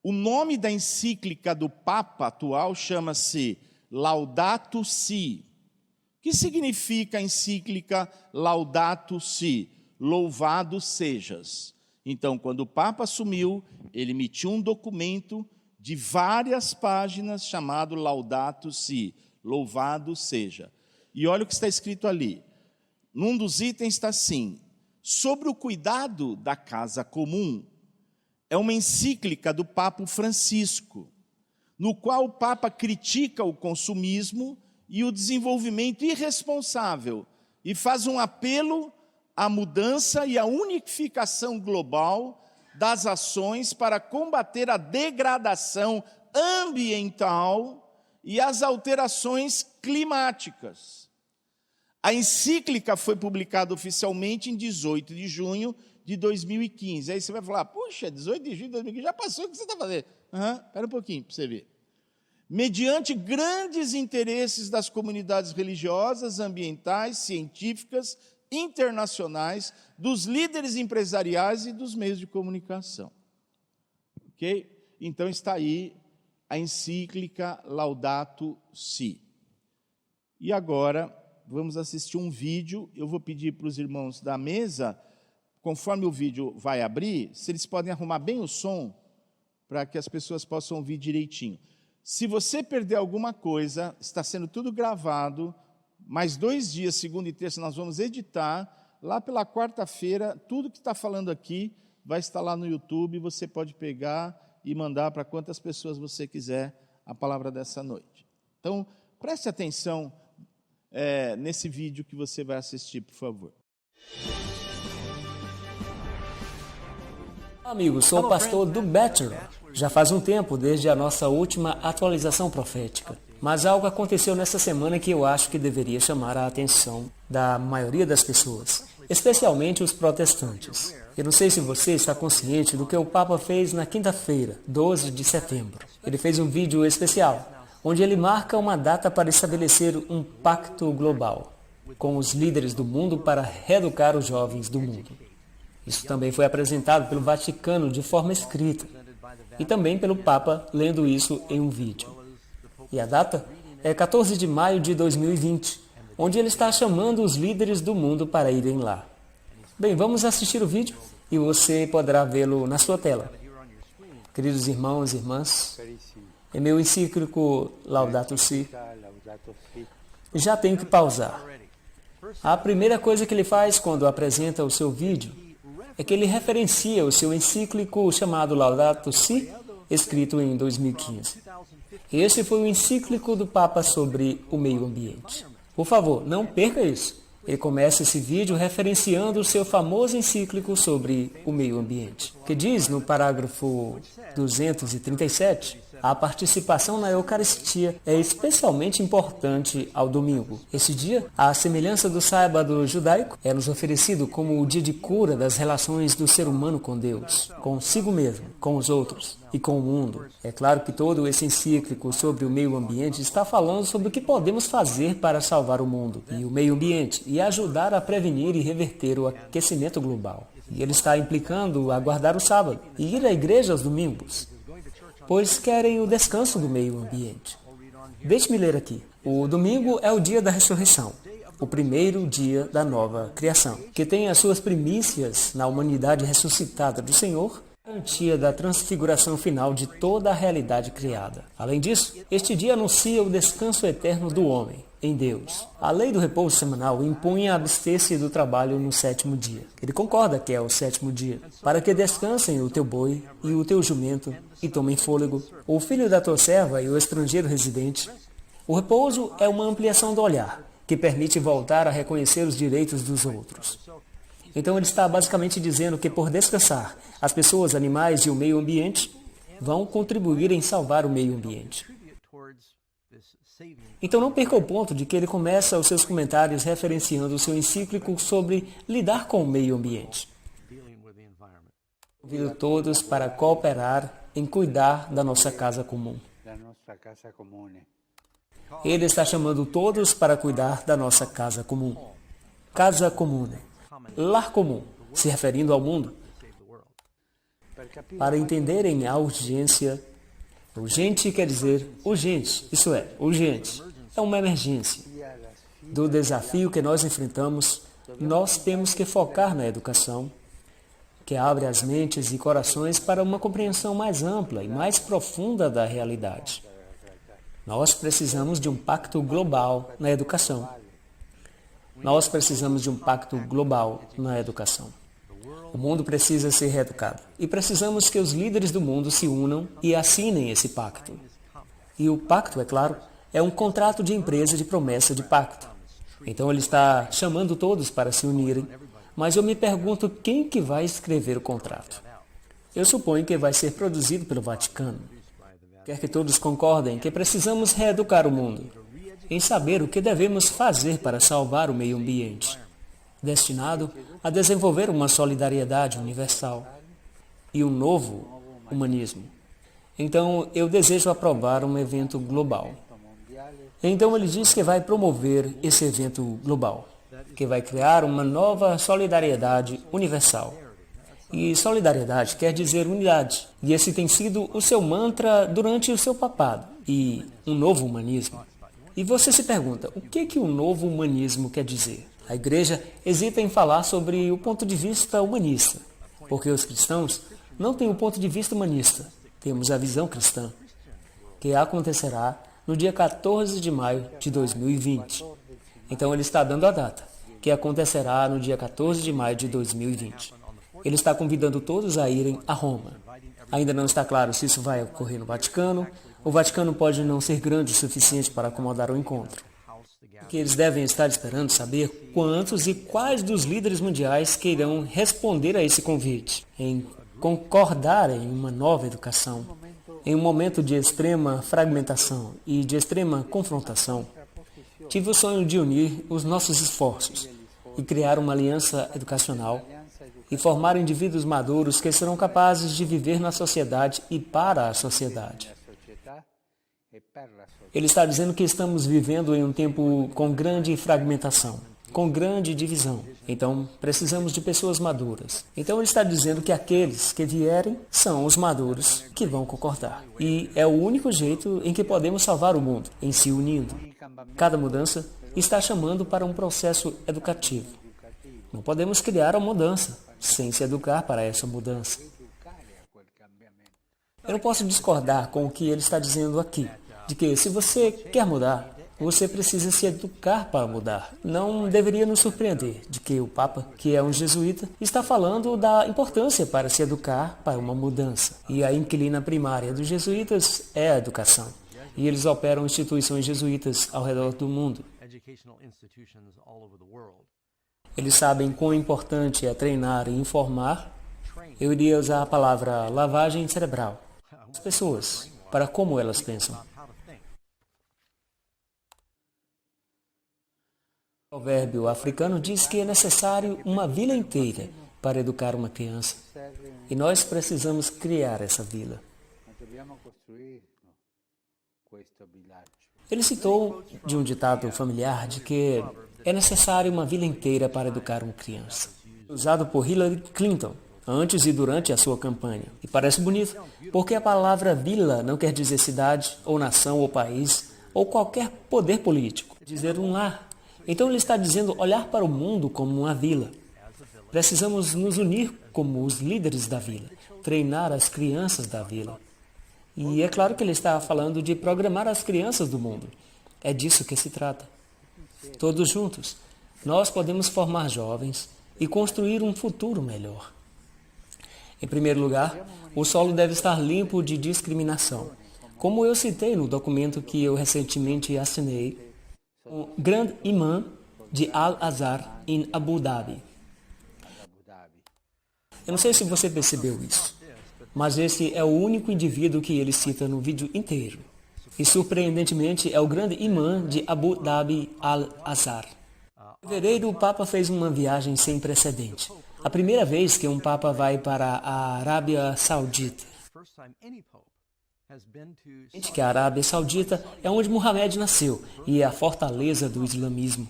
O nome da encíclica do Papa atual chama-se Laudato Si. O que significa a encíclica Laudato Si? Louvado sejas. Então, quando o Papa assumiu, ele emitiu um documento de várias páginas chamado Laudato Si, louvado seja. E olha o que está escrito ali. Num dos itens está assim: sobre o cuidado da casa comum. É uma encíclica do Papa Francisco, no qual o Papa critica o consumismo e o desenvolvimento irresponsável e faz um apelo à mudança e à unificação global das ações para combater a degradação ambiental e as alterações climáticas. A encíclica foi publicada oficialmente em 18 de junho de 2015. Aí você vai falar, puxa, 18 de junho de 2015, já passou, o que você está fazendo? Espera um pouquinho para você ver. Mediante grandes interesses das comunidades religiosas, ambientais, científicas, internacionais, dos líderes empresariais e dos meios de comunicação. Ok? Então está aí a encíclica Laudato Si. E agora vamos assistir um vídeo. Eu vou pedir para os irmãos da mesa, conforme o vídeo vai abrir, se eles podem arrumar bem o som, para que as pessoas possam ouvir direitinho. Se você perder alguma coisa, está sendo tudo gravado, mais 2 dias, segunda e terça, nós vamos editar. Lá pela quarta-feira, tudo que está falando aqui vai estar lá no YouTube, você pode pegar e mandar para quantas pessoas você quiser a palavra dessa noite. Então, preste atenção nesse vídeo que você vai assistir, por favor. Amigos, sou o pastor do Bachelor. Já faz um tempo desde a nossa última atualização profética. Mas algo aconteceu nessa semana que eu acho que deveria chamar a atenção da maioria das pessoas, especialmente os protestantes. Eu não sei se você está consciente do que o Papa fez na quinta-feira, 12 de setembro. Ele fez um vídeo especial, onde ele marca uma data para estabelecer um pacto global com os líderes do mundo para reeducar os jovens do mundo. Isso também foi apresentado pelo Vaticano de forma escrita e também pelo Papa lendo isso em um vídeo. E a data é 14 de maio de 2020, onde ele está chamando os líderes do mundo para irem lá. Bem, vamos assistir o vídeo e você poderá vê-lo na sua tela. Queridos irmãos e irmãs, em meu encíclico Laudato Si, já tenho que pausar. A primeira coisa que ele faz quando apresenta o seu vídeo é que ele referencia o seu encíclico chamado Laudato Si, escrito em 2015. Este foi o encíclico do Papa sobre o meio ambiente. Por favor, não perca isso. Ele começa esse vídeo referenciando o seu famoso encíclico sobre o meio ambiente, que diz no parágrafo 237, a participação na Eucaristia é especialmente importante ao domingo. Esse dia, à semelhança do sábado judaico, é nos oferecido como o dia de cura das relações do ser humano com Deus, consigo mesmo, com os outros e com o mundo. É claro que todo esse encíclico sobre o meio ambiente está falando sobre o que podemos fazer para salvar o mundo e o meio ambiente e ajudar a prevenir e reverter o aquecimento global. E ele está implicando a guardar o sábado e ir à igreja aos domingos, pois querem o descanso do meio ambiente. Deixe-me ler aqui. O domingo é o dia da ressurreição, o primeiro dia da nova criação, que tem as suas primícias na humanidade ressuscitada do Senhor, garantia da transfiguração final de toda a realidade criada. Além disso, este dia anuncia o descanso eterno do homem em Deus. A lei do repouso semanal impunha abster-se do trabalho no sétimo dia. Ele concorda que é o sétimo dia, para que descansem o teu boi e o teu jumento e tomem fôlego, o filho da tua serva e o estrangeiro residente. O repouso é uma ampliação do olhar, que permite voltar a reconhecer os direitos dos outros. Então ele está basicamente dizendo que por descansar, as pessoas, animais e o meio ambiente vão contribuir em salvar o meio ambiente. Então não perca o ponto de que ele começa os seus comentários referenciando o seu encíclico sobre lidar com o meio ambiente. Convido todos para cooperar em cuidar da nossa casa comum. Ele está chamando todos para cuidar da nossa casa comum. Casa comune. Lar comum, se referindo ao mundo. Para entenderem a urgência, urgente quer dizer urgente, isso é, urgente. É uma emergência. Do desafio que nós enfrentamos, nós temos que focar na educação, que abre as mentes e corações para uma compreensão mais ampla e mais profunda da realidade. Nós precisamos de um pacto global na educação. Nós precisamos de um pacto global na educação. O mundo precisa ser reeducado. E precisamos que os líderes do mundo se unam e assinem esse pacto. E o pacto, é claro, é um contrato de empresa de promessa de pacto. Então ele está chamando todos para se unirem, mas eu me pergunto quem que vai escrever o contrato. Eu suponho que vai ser produzido pelo Vaticano. Quer que todos concordem que precisamos reeducar o mundo em saber o que devemos fazer para salvar o meio ambiente, destinado a desenvolver uma solidariedade universal e um novo humanismo. Então, eu desejo aprovar um evento global. Então, ele diz que vai promover esse evento global, que vai criar uma nova solidariedade universal. E solidariedade quer dizer unidade. E esse tem sido o seu mantra durante o seu papado. E um novo humanismo. E você se pergunta, o que o novo humanismo quer dizer? A igreja hesita em falar sobre o ponto de vista humanista, porque os cristãos não têm o ponto de vista humanista. Temos a visão cristã, que acontecerá no dia 14 de maio de 2020. Então ele está dando a data, que acontecerá no dia 14 de maio de 2020. Ele está convidando todos a irem a Roma. Ainda não está claro se isso vai ocorrer no Vaticano. O Vaticano pode não ser grande o suficiente para acomodar o encontro. O que eles devem estar esperando saber quantos e quais dos líderes mundiais que irão responder a esse convite, em concordar em uma nova educação, em um momento de extrema fragmentação e de extrema confrontação. Tive o sonho de unir os nossos esforços e criar uma aliança educacional e formar indivíduos maduros que serão capazes de viver na sociedade e para a sociedade. Ele está dizendo que estamos vivendo em um tempo com grande fragmentação, com grande divisão. Então, precisamos de pessoas maduras. Então, ele está dizendo que aqueles que vierem são os maduros que vão concordar. E é o único jeito em que podemos salvar o mundo, em se unindo. Cada mudança está chamando para um processo educativo. Não podemos criar a mudança sem se educar para essa mudança. Eu não posso discordar com o que ele está dizendo aqui, de que se você quer mudar, você precisa se educar para mudar. Não deveria nos surpreender de que o Papa, que é um jesuíta, está falando da importância para se educar para uma mudança. E a inquilina primária dos jesuítas é a educação. E eles operam instituições jesuítas ao redor do mundo. Eles sabem quão importante é treinar e informar. Eu iria usar a palavra lavagem cerebral. As pessoas, para como elas pensam. O provérbio africano diz que é necessário uma vila inteira para educar uma criança. E nós precisamos criar essa vila. Ele citou de um ditado familiar de que é necessário uma vila inteira para educar uma criança. Usado por Hillary Clinton, antes e durante a sua campanha. E parece bonito, porque a palavra vila não quer dizer cidade, ou nação, ou país, ou qualquer poder político. Quer dizer um lar. Então ele está dizendo olhar para o mundo como uma vila. Precisamos nos unir como os líderes da vila, treinar as crianças da vila. E é claro que ele está falando de programar as crianças do mundo. É disso que se trata. Todos juntos, nós podemos formar jovens e construir um futuro melhor. Em primeiro lugar, o solo deve estar limpo de discriminação. Como eu citei no documento que eu recentemente assinei, o grande imã de Al-Azhar em Abu Dhabi. Eu não sei se você percebeu isso, mas esse é o único indivíduo que ele cita no vídeo inteiro. E surpreendentemente é o grande imã de Abu Dhabi Al-Azhar. Em fevereiro, o Papa fez uma viagem sem precedente. A primeira vez que um Papa vai para a Arábia Saudita. Que a Arábia Saudita é onde Muhammad nasceu e é a fortaleza do islamismo.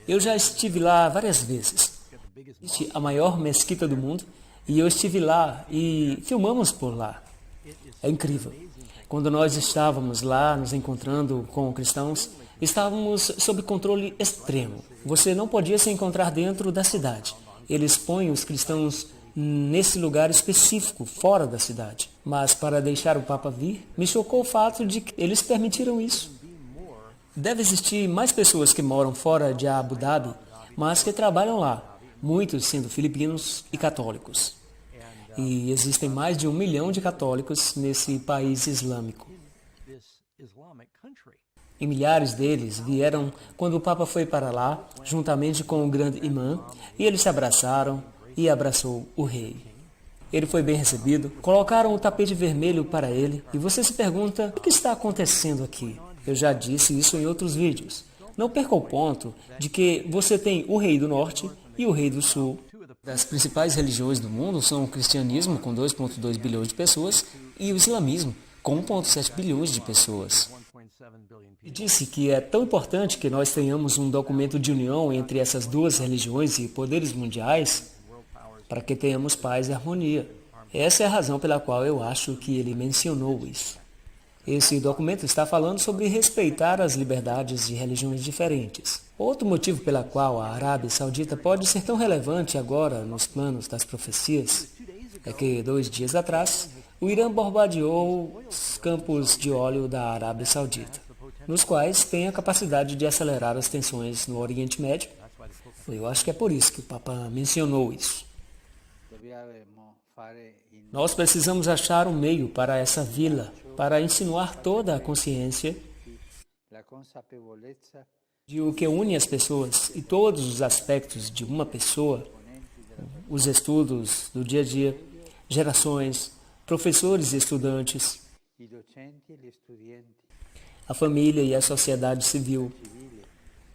Eu já estive lá várias vezes. A maior mesquita do mundo, e eu estive lá e filmamos por lá. É incrível. Quando nós estávamos lá nos encontrando com cristãos, estávamos sob controle extremo. Você não podia se encontrar dentro da cidade. Eles põem os cristãos nesse lugar específico, fora da cidade. Mas para deixar o Papa vir, me chocou o fato de que eles permitiram isso. Deve existir mais pessoas que moram fora de Abu Dhabi, mas que trabalham lá, muitos sendo filipinos e católicos. E existem mais de 1 milhão de católicos nesse país islâmico. E milhares deles vieram quando o Papa foi para lá, juntamente com o grande imã, e eles se abraçaram e abraçou o rei. Ele foi bem recebido, colocaram o tapete vermelho para ele, e você se pergunta, o que está acontecendo aqui? Eu já disse isso em outros vídeos. Não perca o ponto de que você tem o rei do norte e o rei do sul. As principais religiões do mundo são o cristianismo, com 2,2 bilhões de pessoas, e o islamismo, com 1,7 bilhões de pessoas. E disse que é tão importante que nós tenhamos um documento de união entre essas duas religiões e poderes mundiais para que tenhamos paz e harmonia. Essa é a razão pela qual eu acho que ele mencionou isso. Esse documento está falando sobre respeitar as liberdades de religiões diferentes. Outro motivo pela qual a Arábia Saudita pode ser tão relevante agora nos planos das profecias é que 2 dias atrás, o Irã bombardeou os campos de óleo da Arábia Saudita, nos quais tem a capacidade de acelerar as tensões no Oriente Médio. Eu acho que é por isso que o Papa mencionou isso. Nós precisamos achar um meio para essa vila, para insinuar toda a consciência de o que une as pessoas e todos os aspectos de uma pessoa, os estudos do dia a dia, gerações, professores e estudantes, a família e a sociedade civil,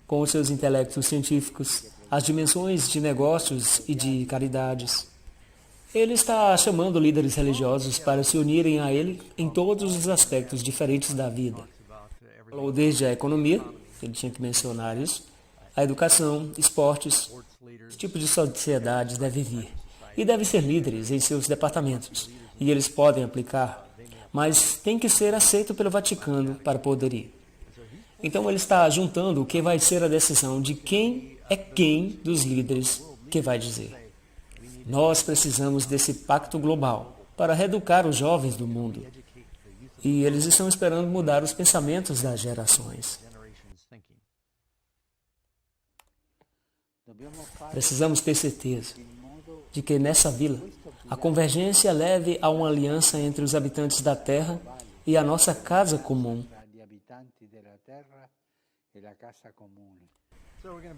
com os seus intelectos científicos, as dimensões de negócios e de caridades. Ele está chamando líderes religiosos para se unirem a ele em todos os aspectos diferentes da vida. Falou desde a economia, ele tinha que mencionar isso, a educação, esportes, esse tipo de sociedades deve vir. E devem ser líderes em seus departamentos, e eles podem aplicar, mas tem que ser aceito pelo Vaticano para poder ir. Então ele está juntando o que vai ser a decisão de quem é quem dos líderes que vai dizer. Nós precisamos desse pacto global para reeducar os jovens do mundo. E eles estão esperando mudar os pensamentos das gerações. Precisamos ter certeza de que nessa vila a convergência leve a uma aliança entre os habitantes da terra e a nossa casa comum.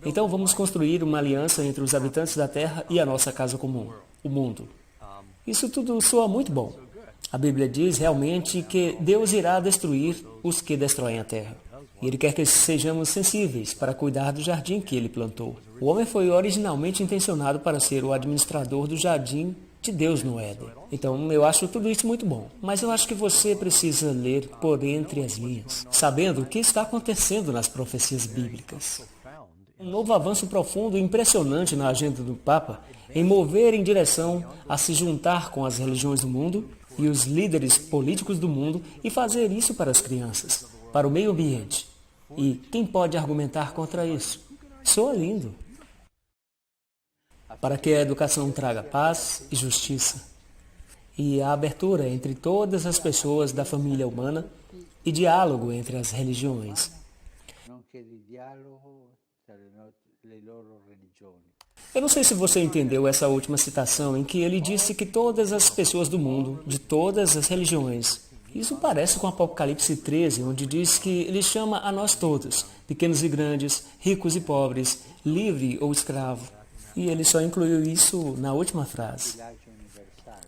Então vamos construir uma aliança entre os habitantes da terra e a nossa casa comum, o mundo. Isso tudo soa muito bom. A Bíblia diz realmente que Deus irá destruir os que destroem a terra. E Ele quer que sejamos sensíveis para cuidar do jardim que Ele plantou. O homem foi originalmente intencionado para ser o administrador do jardim de Deus no Éden. Então, eu acho tudo isso muito bom. Mas eu acho que você precisa ler por entre as linhas, sabendo o que está acontecendo nas profecias bíblicas. Um novo avanço profundo e impressionante na agenda do Papa em mover em direção a se juntar com as religiões do mundo e os líderes políticos do mundo e fazer isso para as crianças, para o meio ambiente. E quem pode argumentar contra isso? Soa lindo. Para que a educação traga paz e justiça, e a abertura entre todas as pessoas da família humana e diálogo entre as religiões. Eu não sei se você entendeu essa última citação em que ele disse que todas as pessoas do mundo, de todas as religiões. Isso parece com Apocalipse 13, onde diz que ele chama a nós todos, pequenos e grandes, ricos e pobres, livre ou escravo. E ele só incluiu isso na última frase.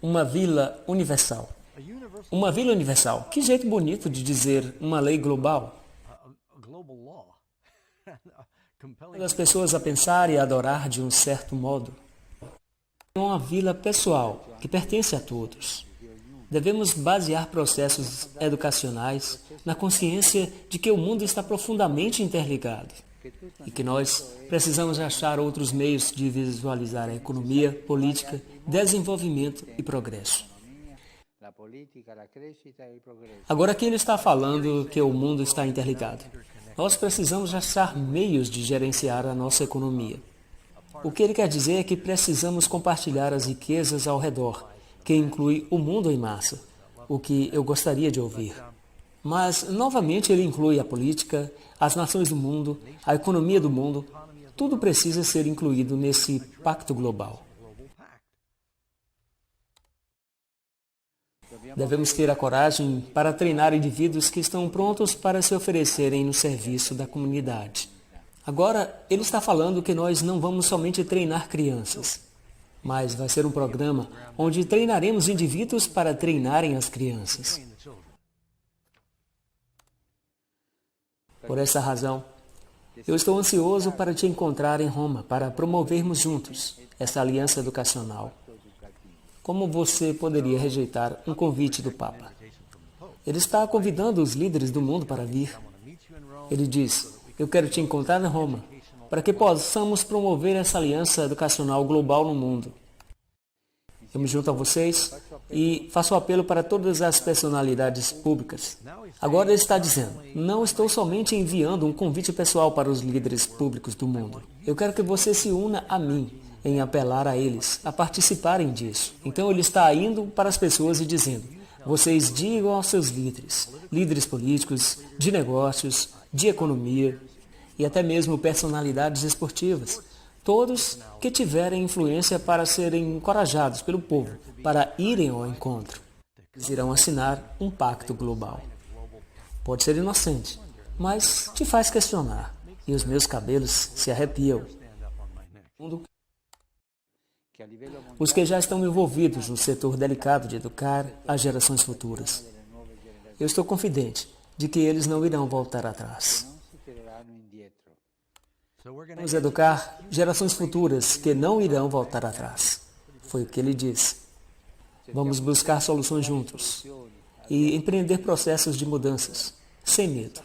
Uma vila universal. Uma vila universal. Que jeito bonito de dizer uma lei global. As pessoas a pensar e a adorar de um certo modo. É uma vila pessoal, que pertence a todos. Devemos basear processos educacionais na consciência de que o mundo está profundamente interligado e que nós precisamos achar outros meios de visualizar a economia, política, desenvolvimento e progresso. Agora aqui ele está falando que o mundo está interligado. Nós precisamos achar meios de gerenciar a nossa economia. O que ele quer dizer é que precisamos compartilhar as riquezas ao redor, que inclui o mundo em massa, o que eu gostaria de ouvir. Mas, novamente, ele inclui a política, as nações do mundo, a economia do mundo. Tudo precisa ser incluído nesse pacto global. Devemos ter a coragem para treinar indivíduos que estão prontos para se oferecerem no serviço da comunidade. Agora, ele está falando que nós não vamos somente treinar crianças, mas vai ser um programa onde treinaremos indivíduos para treinarem as crianças. Por essa razão, eu estou ansioso para te encontrar em Roma, para promovermos juntos essa aliança educacional. Como você poderia rejeitar um convite do Papa? Ele está convidando os líderes do mundo para vir. Ele diz, eu quero te encontrar em Roma, para que possamos promover essa aliança educacional global no mundo. Eu me junto a vocês e faço um apelo para todas as personalidades públicas. Agora ele está dizendo, não estou somente enviando um convite pessoal para os líderes públicos do mundo. Eu quero que você se una a mim em apelar a eles a participarem disso. Então ele está indo para as pessoas e dizendo, vocês digam aos seus líderes, líderes políticos, de negócios, de economia e até mesmo personalidades esportivas, todos que tiverem influência para serem encorajados pelo povo, para irem ao encontro. Eles irão assinar um pacto global. Pode ser inocente, mas te faz questionar, e os meus cabelos se arrepiam. Os que já estão envolvidos no setor delicado de educar as gerações futuras. Eu estou confidente de que eles não irão voltar atrás. Vamos educar gerações futuras que não irão voltar atrás. Foi o que ele disse. Vamos buscar soluções juntos e empreender processos de mudanças, sem medo.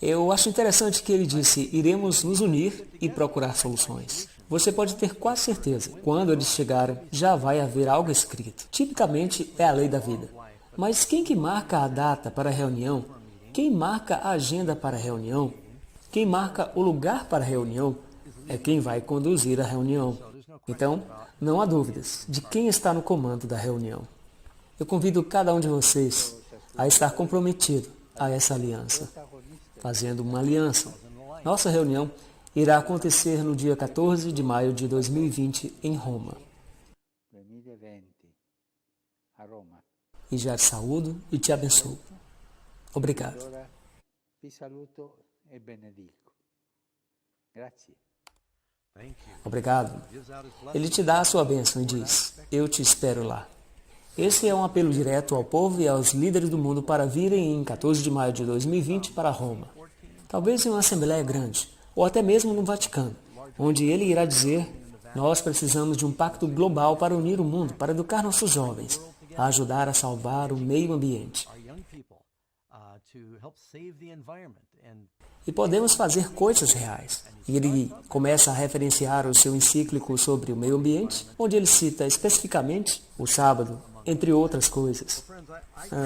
Eu acho interessante que ele disse, iremos nos unir e procurar soluções. Você pode ter quase certeza, quando eles chegarem, já vai haver algo escrito. Tipicamente é a lei da vida. Mas quem que marca a data para a reunião? Quem marca a agenda para a reunião? Quem marca o lugar para a reunião é quem vai conduzir a reunião. Então, não há dúvidas de quem está no comando da reunião. Eu convido cada um de vocês a estar comprometido a essa aliança, fazendo uma aliança. Nossa reunião irá acontecer no dia 14 de maio de 2020 em Roma. E já te saúdo e te abençoo. Obrigado. Obrigado. Ele te dá a sua bênção e diz, eu te espero lá. Esse é um apelo direto ao povo e aos líderes do mundo para virem em 14 de maio de 2020 para Roma. Talvez em uma assembleia grande, ou até mesmo no Vaticano, onde ele irá dizer: nós precisamos de um pacto global para unir o mundo, para educar nossos jovens, a ajudar a salvar o meio ambiente. E podemos fazer coisas reais. E ele começa a referenciar o seu encíclico sobre o meio ambiente, onde ele cita especificamente o sábado, entre outras coisas.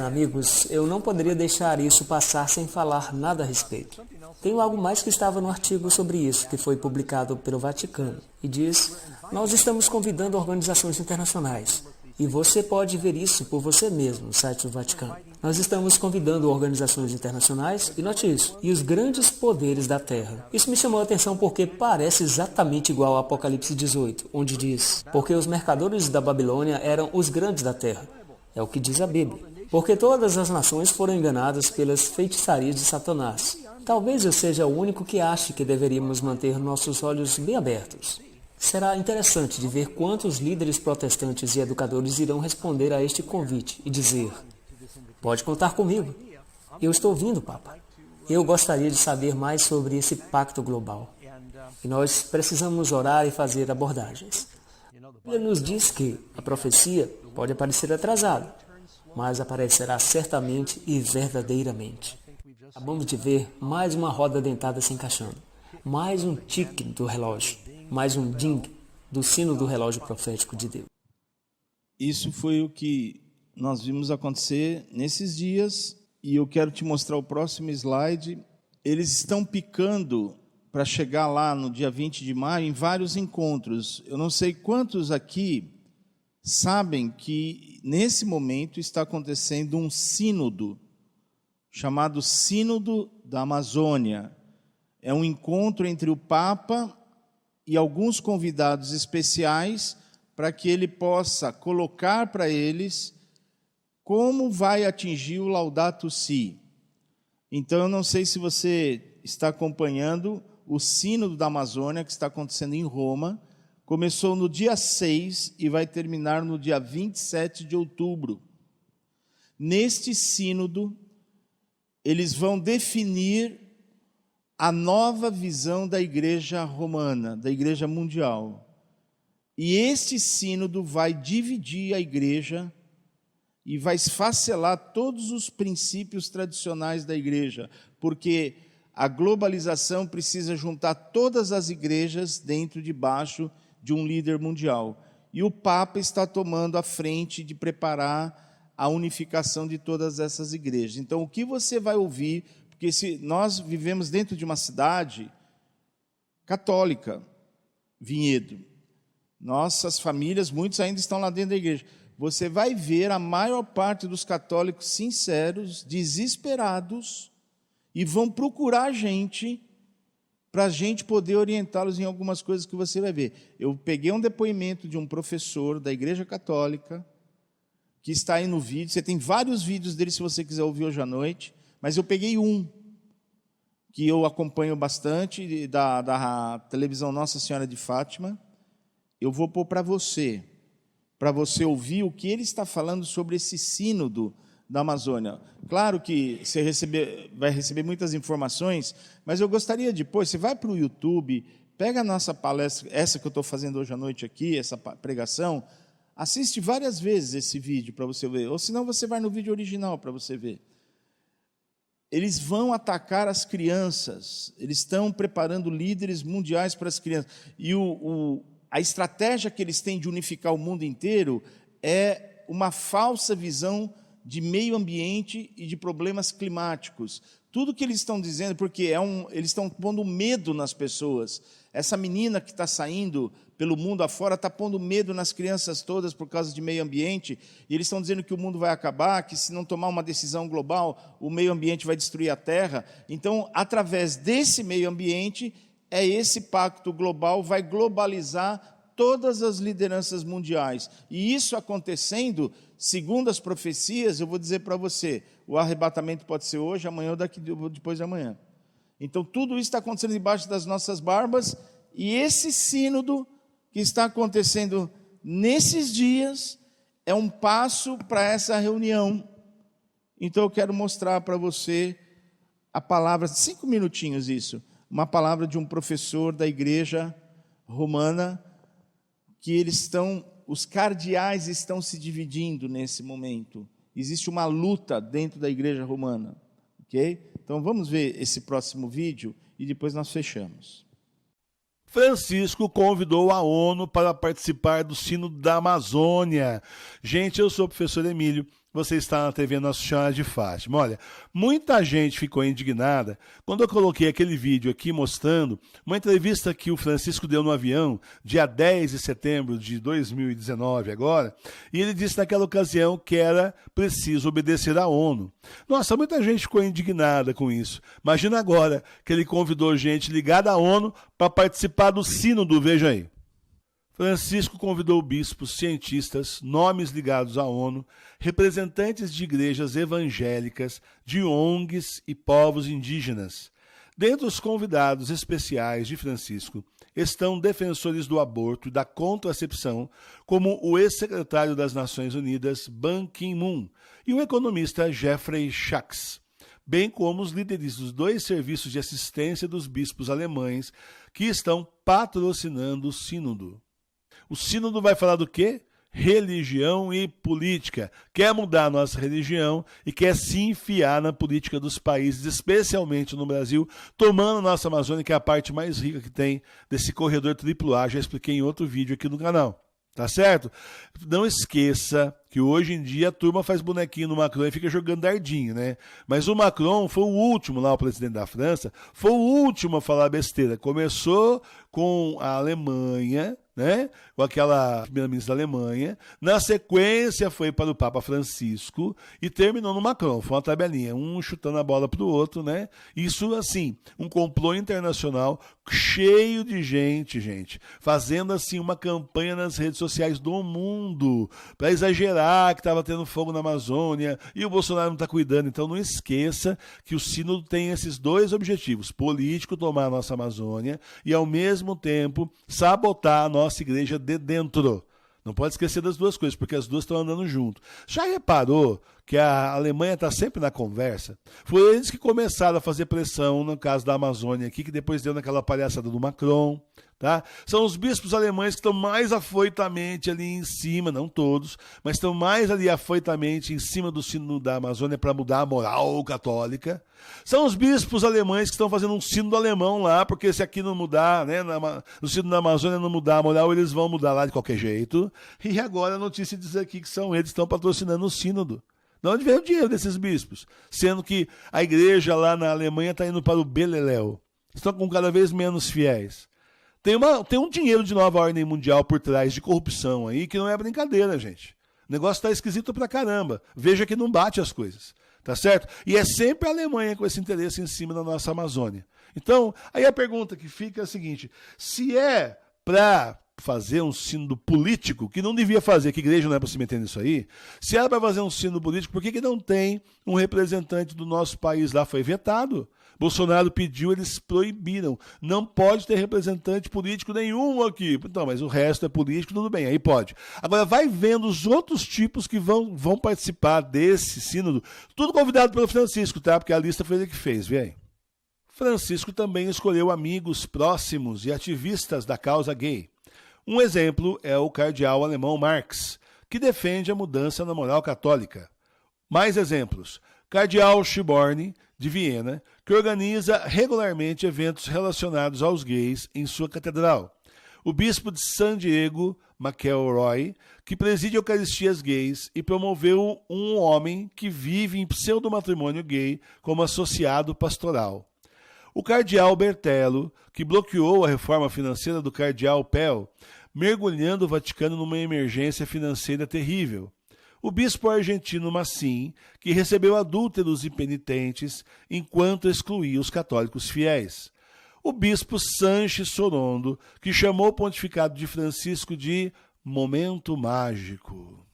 Amigos, eu não poderia deixar isso passar sem falar nada a respeito. Tenho algo mais que estava no artigo sobre isso, que foi publicado pelo Vaticano, e diz: nós estamos convidando organizações internacionais. E você pode ver isso por você mesmo no site do Vaticano. Nós estamos convidando organizações internacionais, e note isso, e os grandes poderes da Terra. Isso me chamou a atenção porque parece exatamente igual ao Apocalipse 18, onde diz: porque os mercadores da Babilônia eram os grandes da Terra. É o que diz a Bíblia. Porque todas as nações foram enganadas pelas feitiçarias de Satanás. Talvez eu seja o único que ache que deveríamos manter nossos olhos bem abertos. Será interessante de ver quantos líderes protestantes e educadores irão responder a este convite e dizer: pode contar comigo. Eu estou vindo, Papa. Eu gostaria de saber mais sobre esse pacto global. E nós precisamos orar e fazer abordagens. Ele nos diz que a profecia pode aparecer atrasada, mas aparecerá certamente e verdadeiramente. Acabamos de ver mais uma roda dentada se encaixando, mais um tique do relógio, mais um ding do sino do relógio profético de Deus. Isso foi o que nós vimos acontecer nesses dias, e eu quero te mostrar o próximo slide. Eles estão picando para chegar lá no dia 20 de maio em vários encontros. Eu não sei quantos aqui sabem que nesse momento está acontecendo um sínodo, chamado Sínodo da Amazônia. É um encontro entre o Papa e alguns convidados especiais para que ele possa colocar para eles como vai atingir o Laudato Si. Então, eu não sei se você está acompanhando o Sínodo da Amazônia, que está acontecendo em Roma. Começou no dia 6 e vai terminar no dia 27 de outubro. Neste sínodo, eles vão definir a nova visão da Igreja Romana, da Igreja Mundial. E este sínodo vai dividir a Igreja e vai esfacelar todos os princípios tradicionais da Igreja, porque a globalização precisa juntar todas as igrejas debaixo de um líder mundial. E o Papa está tomando a frente de preparar a unificação de todas essas igrejas. Então, o que você vai ouvir, porque nós vivemos dentro de uma cidade católica, Vinhedo. Nossas famílias, muitos ainda estão lá dentro da igreja. Você vai ver a maior parte dos católicos sinceros, desesperados, e vão procurar a gente, para a gente poder orientá-los em algumas coisas que você vai ver. Eu peguei um depoimento de um professor da Igreja Católica, que está aí no vídeo. Você tem vários vídeos dele, se você quiser ouvir hoje à noite, mas eu peguei um, que eu acompanho bastante, da televisão Nossa Senhora de Fátima. Eu vou pôr para você ouvir o que ele está falando sobre esse sínodo da Amazônia. Claro que você vai receber muitas informações, mas eu gostaria depois, você vai para o YouTube, pega a nossa palestra, essa que eu estou fazendo hoje à noite aqui, essa pregação, assiste várias vezes esse vídeo para você ver, ou senão você vai no vídeo original para você ver. Eles vão atacar as crianças, eles estão preparando líderes mundiais para as crianças, e a estratégia que eles têm de unificar o mundo inteiro é uma falsa visão de meio ambiente e de problemas climáticos. Tudo que eles estão dizendo, porque eles estão pondo medo nas pessoas. Essa menina que está saindo pelo mundo afora está pondo medo nas crianças todas por causa de meio ambiente, e eles estão dizendo que o mundo vai acabar, que se não tomar uma decisão global, o meio ambiente vai destruir a Terra. Então, através desse meio ambiente, esse pacto global vai globalizar todas as lideranças mundiais. E isso acontecendo, segundo as profecias, eu vou dizer para você, o arrebatamento pode ser hoje, amanhã ou depois de amanhã. Então, tudo isso está acontecendo debaixo das nossas barbas, e esse sínodo que está acontecendo nesses dias é um passo para essa reunião. Então eu quero mostrar para você a palavra, 5 minutinhos isso, uma palavra de um professor da igreja romana, que os cardeais estão se dividindo nesse momento. Existe uma luta dentro da igreja romana, ok? Então vamos ver esse próximo vídeo e depois nós fechamos. Francisco convidou a ONU para participar do Sínodo da Amazônia. Gente, eu sou o professor Emílio, você está na TV Nossa Senhora de Fátima. Olha, muita gente ficou indignada quando eu coloquei aquele vídeo aqui mostrando uma entrevista que o Francisco deu no avião, dia 10 de setembro de 2019 agora, e ele disse naquela ocasião que era preciso obedecer à ONU. Nossa, muita gente ficou indignada com isso. Imagina agora que ele convidou gente ligada à ONU para participar do sínodo, veja aí. Francisco convidou bispos, cientistas, nomes ligados à ONU, representantes de igrejas evangélicas, de ONGs e povos indígenas. Dentre os convidados especiais de Francisco estão defensores do aborto e da contracepção, como o ex-secretário das Nações Unidas, Ban Ki-moon, e o economista Jeffrey Sachs, bem como os líderes dos 2 serviços de assistência dos bispos alemães que estão patrocinando o sínodo. O sínodo vai falar do quê? Religião e política. Quer mudar a nossa religião e quer se enfiar na política dos países, especialmente no Brasil, tomando a nossa Amazônia, que é a parte mais rica que tem desse corredor AAA. Já expliquei em outro vídeo aqui no canal. Tá certo? Não esqueça que hoje em dia a turma faz bonequinho no Macron e fica jogando dardinho, né? Mas o Macron foi o último lá, o presidente da França, foi o último a falar besteira. Começou com a Alemanha, né? Com aquela primeira-ministra da Alemanha. Na sequência foi para o Papa Francisco e terminou no Macron. Foi uma tabelinha, um chutando a bola para o outro, né? Isso, assim, um complô internacional cheio de gente, fazendo, assim, uma campanha nas redes sociais do mundo para exagerar que estava tendo fogo na Amazônia e o Bolsonaro não está cuidando. Então não esqueça que o sínodo tem esses 2 objetivos: político, tomar a nossa Amazônia, e ao mesmo tempo sabotar a nossa igreja de dentro. Não pode esquecer das 2 coisas, porque as 2 estão andando junto. Já reparou que a Alemanha está sempre na conversa? Foi eles que começaram a fazer pressão no caso da Amazônia aqui, que depois deu naquela palhaçada do Macron. Tá? São os bispos alemães que estão mais afoitamente ali em cima, não todos, mas estão mais ali afoitamente em cima do sínodo da Amazônia para mudar a moral católica. São os bispos alemães que estão fazendo um sínodo alemão lá, porque se aqui não mudar, né, no sínodo da Amazônia não mudar a moral, eles vão mudar lá de qualquer jeito. E agora a notícia diz aqui que são eles que estão patrocinando o sínodo. De onde vem o dinheiro desses bispos? Sendo que a igreja lá na Alemanha está indo para o beleléu. Estão com cada vez menos fiéis. Tem um dinheiro de nova ordem mundial por trás de corrupção aí que não é brincadeira, gente. O negócio está esquisito pra caramba. Veja que não bate as coisas, tá certo? E é sempre a Alemanha com esse interesse em cima da nossa Amazônia. Então, aí a pergunta que fica é a seguinte: se é para fazer um sínodo político, que não devia fazer, que a igreja não é para se meter nisso aí, se era para fazer um sínodo político, por que não tem um representante do nosso país lá? Foi vetado. Bolsonaro pediu, eles proibiram. Não pode ter representante político nenhum aqui. Então, mas o resto é político, tudo bem, aí pode. Agora, vai vendo os outros tipos que vão participar desse sínodo. Tudo convidado pelo Francisco, tá? Porque a lista foi ele que fez, vê aí. Francisco também escolheu amigos próximos e ativistas da causa gay. Um exemplo é o cardeal alemão Marx, que defende a mudança na moral católica. Mais exemplos. Cardeal Schiborny, de Viena, que organiza regularmente eventos relacionados aos gays em sua catedral. O bispo de San Diego, McElroy, que preside eucaristias gays e promoveu um homem que vive em pseudo-matrimônio gay como associado pastoral. O cardeal Bertello, que bloqueou a reforma financeira do cardeal Pell, mergulhando o Vaticano numa emergência financeira terrível. O bispo argentino Massim, que recebeu adúlteros e penitentes enquanto excluía os católicos fiéis. O bispo Sanches Sorondo, que chamou o pontificado de Francisco de momento mágico.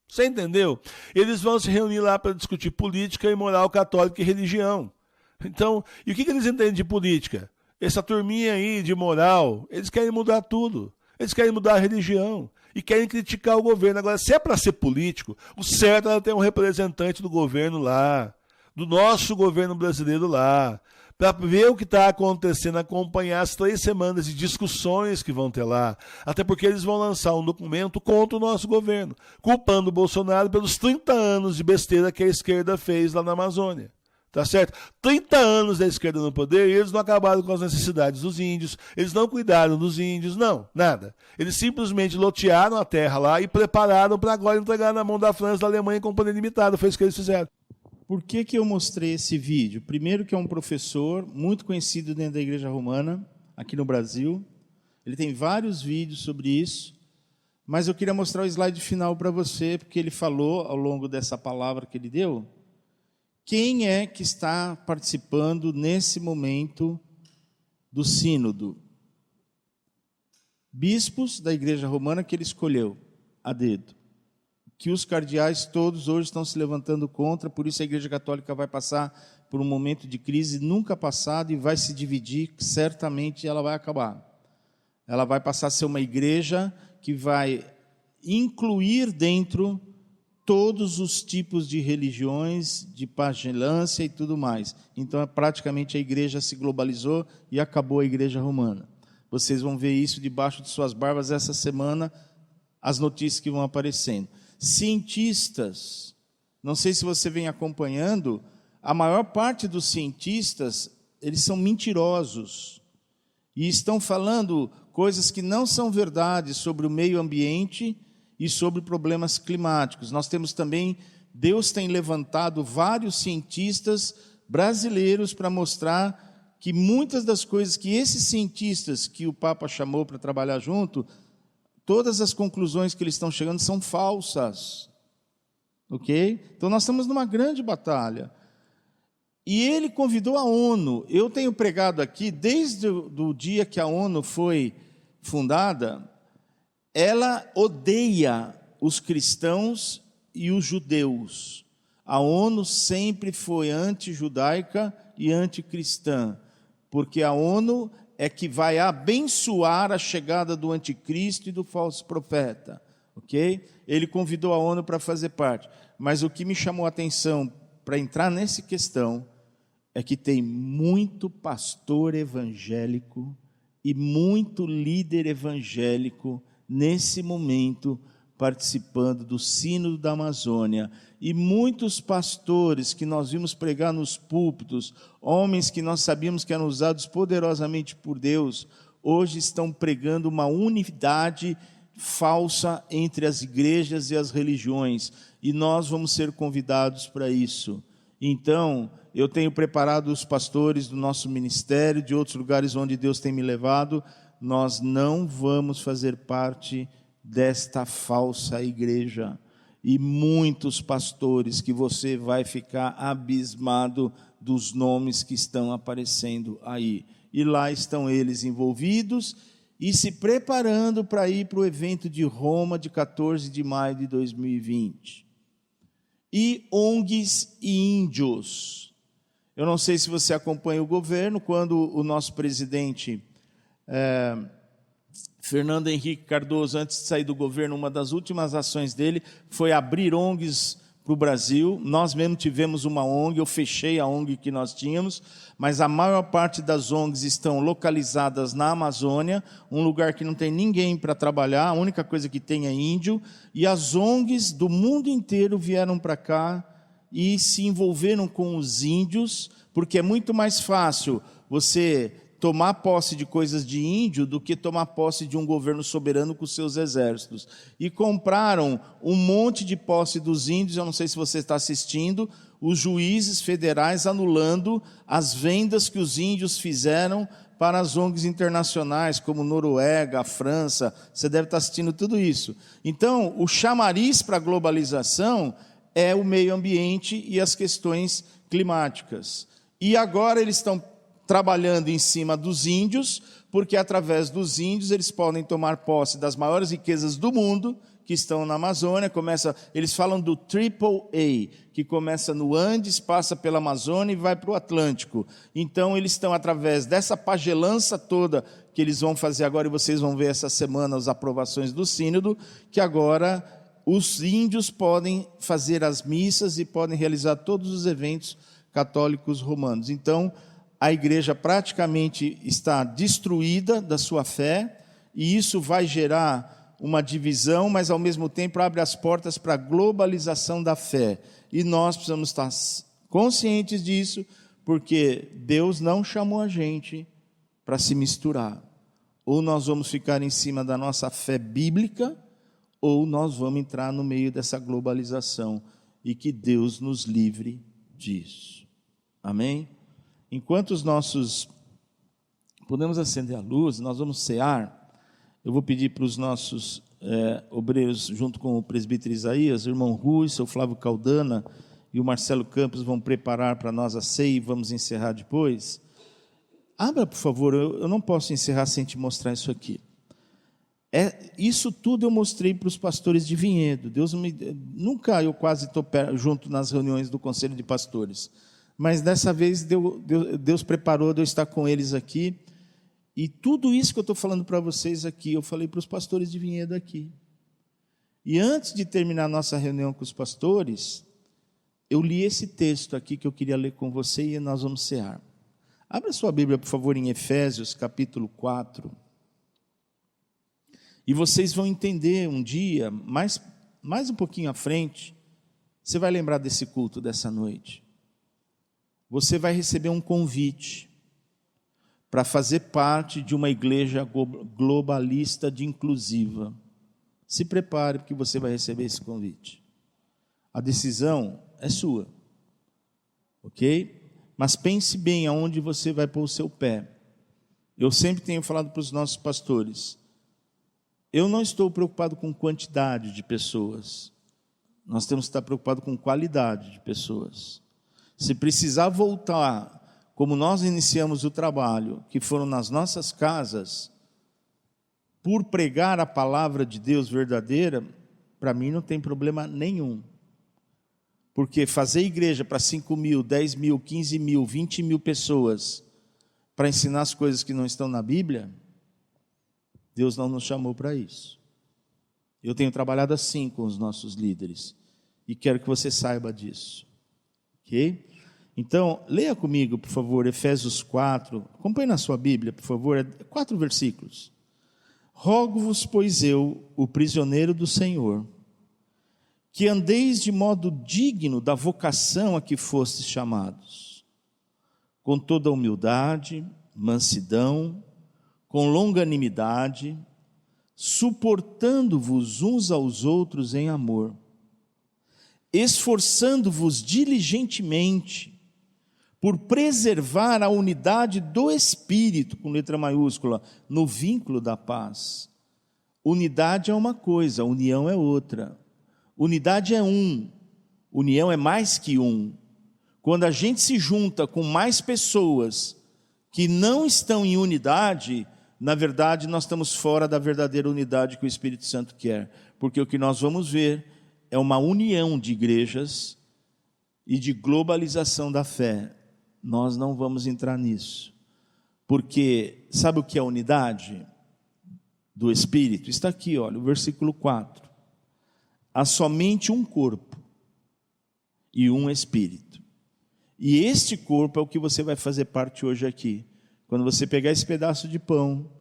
Você entendeu? Eles vão se reunir lá para discutir política e moral católica e religião. Então, e o que eles entendem de política? Essa turminha aí de moral, eles querem mudar tudo. Eles querem mudar a religião. e querem criticar o governo. Agora, se é para ser político, o certo é ela ter um representante do governo lá, do nosso governo brasileiro lá, para ver o que está acontecendo, acompanhar as 3 semanas de discussões que vão ter lá. Até porque eles vão lançar um documento contra o nosso governo, culpando o Bolsonaro pelos 30 anos de besteira que a esquerda fez lá na Amazônia. Tá certo? 30 anos da esquerda no poder e eles não acabaram com as necessidades dos índios, eles não cuidaram dos índios, não, nada. Eles simplesmente lotearam a terra lá e prepararam para agora entregar na mão da França, da Alemanha em companhia limitada. Foi isso que eles fizeram. Por que eu mostrei esse vídeo? Primeiro que é um professor muito conhecido dentro da Igreja Romana, aqui no Brasil. Ele tem vários vídeos sobre isso, mas eu queria mostrar o slide final para você, porque ele falou, ao longo dessa palavra que ele deu, quem é que está participando nesse momento do sínodo? Bispos da Igreja Romana que ele escolheu, a dedo. Que os cardeais todos hoje estão se levantando contra, por isso a Igreja Católica vai passar por um momento de crise nunca passado e vai se dividir, certamente ela vai acabar. Ela vai passar a ser uma igreja que vai incluir dentro todos os tipos de religiões, de pagelância e tudo mais. Então, praticamente a igreja se globalizou e acabou a Igreja Romana. Vocês vão ver isso debaixo de suas barbas essa semana, as notícias que vão aparecendo. Cientistas, não sei se você vem acompanhando, a maior parte dos cientistas, eles são mentirosos e estão falando coisas que não são verdade sobre o meio ambiente e sobre problemas climáticos. Nós temos também, Deus tem levantado vários cientistas brasileiros para mostrar que muitas das coisas que esses cientistas que o Papa chamou para trabalhar junto, todas as conclusões que eles estão chegando são falsas, ok? Então nós estamos numa grande batalha. E ele convidou a ONU. Eu tenho pregado aqui, desde o dia que a ONU foi fundada, ela odeia os cristãos e os judeus. A ONU sempre foi anti-judaica e anticristã, porque a ONU é que vai abençoar a chegada do anticristo e do falso profeta, ok? Ele convidou a ONU para fazer parte, mas o que me chamou a atenção para entrar nessa questão é que tem muito pastor evangélico e muito líder evangélico nesse momento participando do Sínodo da Amazônia, e muitos pastores que nós vimos pregar nos púlpitos, homens que nós sabíamos que eram usados poderosamente por Deus, hoje estão pregando uma unidade falsa entre as igrejas e as religiões, e nós vamos ser convidados para isso. Então, eu tenho preparado os pastores do nosso ministério, de outros lugares onde Deus tem me levado, nós não vamos fazer parte desta falsa igreja. E muitos pastores que você vai ficar abismado dos nomes que estão aparecendo aí. E lá estão eles envolvidos e se preparando para ir para o evento de Roma de 14 de maio de 2020. E ONGs e índios. Eu não sei se você acompanha o governo, quando o nosso presidente Fernando Henrique Cardoso, antes de sair do governo, uma das últimas ações dele foi abrir ONGs para o Brasil. Nós mesmo tivemos uma ONG, eu fechei a ONG que nós tínhamos, mas a maior parte das ONGs estão localizadas na Amazônia, um lugar que não tem ninguém para trabalhar, a única coisa que tem é índio, e as ONGs do mundo inteiro vieram para cá e se envolveram com os índios, porque é muito mais fácil você tomar posse de coisas de índio do que tomar posse de um governo soberano com seus exércitos. E compraram um monte de posse dos índios, eu não sei se você está assistindo, os juízes federais anulando as vendas que os índios fizeram para as ONGs internacionais, como Noruega, a França, você deve estar assistindo tudo isso. Então, o chamariz para a globalização é o meio ambiente e as questões climáticas. E agora eles estão trabalhando em cima dos índios, porque através dos índios eles podem tomar posse das maiores riquezas do mundo, que estão na Amazônia, eles falam do AAA, que começa no Andes, passa pela Amazônia e vai para o Atlântico. Então eles estão através dessa pagelança toda que eles vão fazer agora, e vocês vão ver essa semana as aprovações do sínodo, que agora os índios podem fazer as missas e podem realizar todos os eventos católicos romanos. Então, a igreja praticamente está destruída da sua fé, e isso vai gerar uma divisão, mas ao mesmo tempo abre as portas para a globalização da fé. E nós precisamos estar conscientes disso, porque Deus não chamou a gente para se misturar. Ou nós vamos ficar em cima da nossa fé bíblica, ou nós vamos entrar no meio dessa globalização, e que Deus nos livre disso. Amém? Enquanto os nossos... Podemos acender a luz, nós vamos cear. Eu vou pedir para os nossos obreiros, junto com o presbítero Isaías, o irmão Rui, o Flávio Caldana e o Marcelo Campos vão preparar para nós a ceia e vamos encerrar depois. Abra, por favor, eu não posso encerrar sem te mostrar isso aqui. Isso tudo eu mostrei para os pastores de Vinhedo. Nunca eu quase estou junto nas reuniões do Conselho de Pastores, mas dessa vez Deus preparou de eu estar com eles aqui, e tudo isso que eu estou falando para vocês aqui, eu falei para os pastores de Vinhedo aqui. E antes de terminar a nossa reunião com os pastores, eu li esse texto aqui que eu queria ler com você, e nós vamos cear. Abra sua Bíblia, por favor, em Efésios, capítulo 4. E vocês vão entender um dia, mais um pouquinho à frente, você vai lembrar desse culto dessa noite. Você vai receber um convite para fazer parte de uma igreja globalista de inclusiva. Se prepare, porque você vai receber esse convite. A decisão é sua, ok? Mas pense bem aonde você vai pôr o seu pé. Eu sempre tenho falado para os nossos pastores, eu não estou preocupado com quantidade de pessoas, nós temos que estar preocupados com qualidade de pessoas. Se precisar voltar, como nós iniciamos o trabalho, que foram nas nossas casas, por pregar a palavra de Deus verdadeira, para mim não tem problema nenhum. Porque fazer igreja para 5 mil, 10 mil, 15 mil, 20 mil pessoas, para ensinar as coisas que não estão na Bíblia, Deus não nos chamou para isso. Eu tenho trabalhado assim com os nossos líderes, e quero que você saiba disso. Ok? Então, leia comigo, por favor, Efésios 4, acompanhe na sua Bíblia, por favor, 4 versículos. Rogo-vos, pois eu, o prisioneiro do Senhor, que andeis de modo digno da vocação a que fostes chamados, com toda humildade, mansidão, com longanimidade, suportando-vos uns aos outros em amor, esforçando-vos diligentemente por preservar a unidade do Espírito, com letra maiúscula, no vínculo da paz. Unidade é uma coisa, união é outra. Unidade é um, união é mais que um. Quando a gente se junta com mais pessoas que não estão em unidade, na verdade nós estamos fora da verdadeira unidade que o Espírito Santo quer. Porque o que nós vamos ver é uma união de igrejas e de globalização da fé. Nós não vamos entrar nisso. Porque, sabe o que é a unidade do Espírito? Está aqui, olha, o versículo 4. Há somente um corpo e um Espírito. E este corpo é o que você vai fazer parte hoje aqui. Quando você pegar esse pedaço de pão,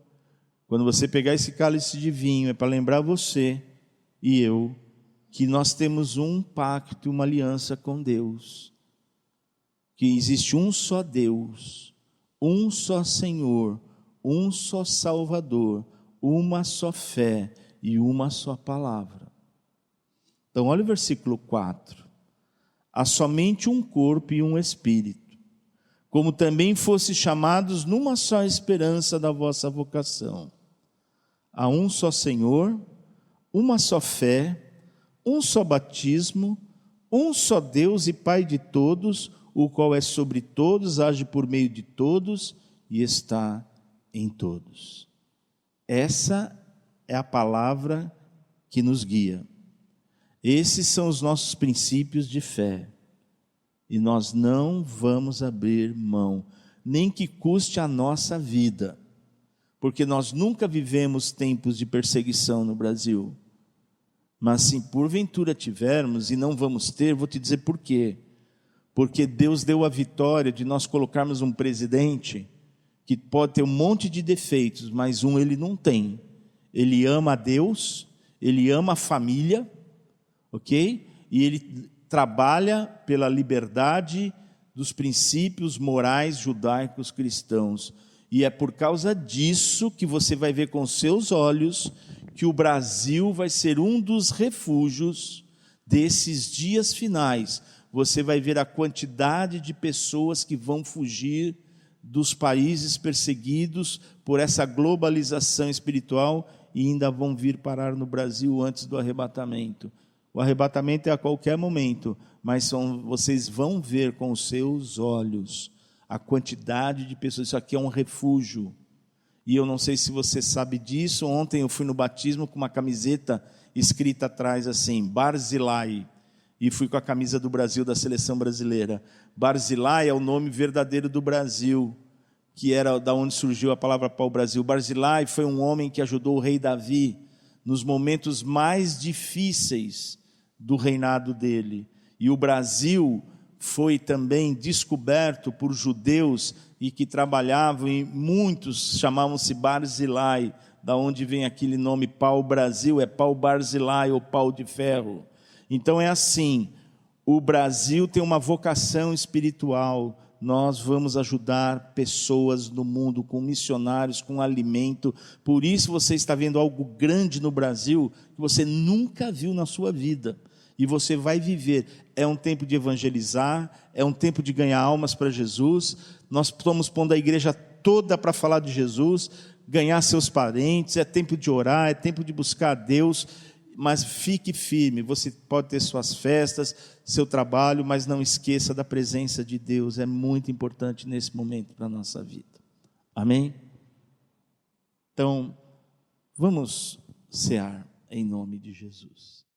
quando você pegar esse cálice de vinho, é para lembrar você e eu que nós temos um pacto, uma aliança com Deus. Que existe um só Deus, um só Senhor, um só Salvador, uma só fé e uma só palavra. Então, olha o versículo 4. Há somente um corpo e um Espírito, como também fostes chamados numa só esperança da vossa vocação. Há um só Senhor, uma só fé, um só batismo, um só Deus e Pai de todos, o qual é sobre todos, age por meio de todos e está em todos. Essa é a palavra que nos guia. Esses são os nossos princípios de fé. E nós não vamos abrir mão, nem que custe a nossa vida. Porque nós nunca vivemos tempos de perseguição no Brasil. Mas se porventura tivermos, e não vamos ter, vou te dizer por quê. Porque Deus deu a vitória de nós colocarmos um presidente que pode ter um monte de defeitos, mas ele não tem. Ele ama a Deus, ele ama a família, ok? E ele trabalha pela liberdade dos princípios morais judaicos cristãos. E é por causa disso que você vai ver com seus olhos que o Brasil vai ser um dos refúgios desses dias finais. Você vai ver a quantidade de pessoas que vão fugir dos países perseguidos por essa globalização espiritual e ainda vão vir parar no Brasil antes do arrebatamento. O arrebatamento é a qualquer momento, mas vocês vão ver com os seus olhos a quantidade de pessoas. Isso aqui é um refúgio. E eu não sei se você sabe disso. Ontem eu fui no batismo com uma camiseta escrita atrás assim, Barzilai. E fui com a camisa do Brasil, da seleção brasileira. Barzilai é o nome verdadeiro do Brasil, que era da onde surgiu a palavra pau-brasil. Barzilai foi um homem que ajudou o rei Davi nos momentos mais difíceis do reinado dele. E o Brasil foi também descoberto por judeus e que trabalhavam, e muitos chamavam-se Barzilai, da onde vem aquele nome pau-brasil, é pau-Barzilai ou pau de ferro. Então é assim, o Brasil tem uma vocação espiritual. Nós vamos ajudar pessoas no mundo com missionários, com alimento. Por isso você está vendo algo grande no Brasil que você nunca viu na sua vida. E você vai viver. É um tempo de evangelizar, é um tempo de ganhar almas para Jesus. Nós estamos pondo a igreja toda para falar de Jesus, ganhar seus parentes, é tempo de orar, é tempo de buscar a Deus. Mas fique firme, você pode ter suas festas, seu trabalho, mas não esqueça da presença de Deus. É muito importante nesse momento para a nossa vida. Amém? Então, vamos cear em nome de Jesus.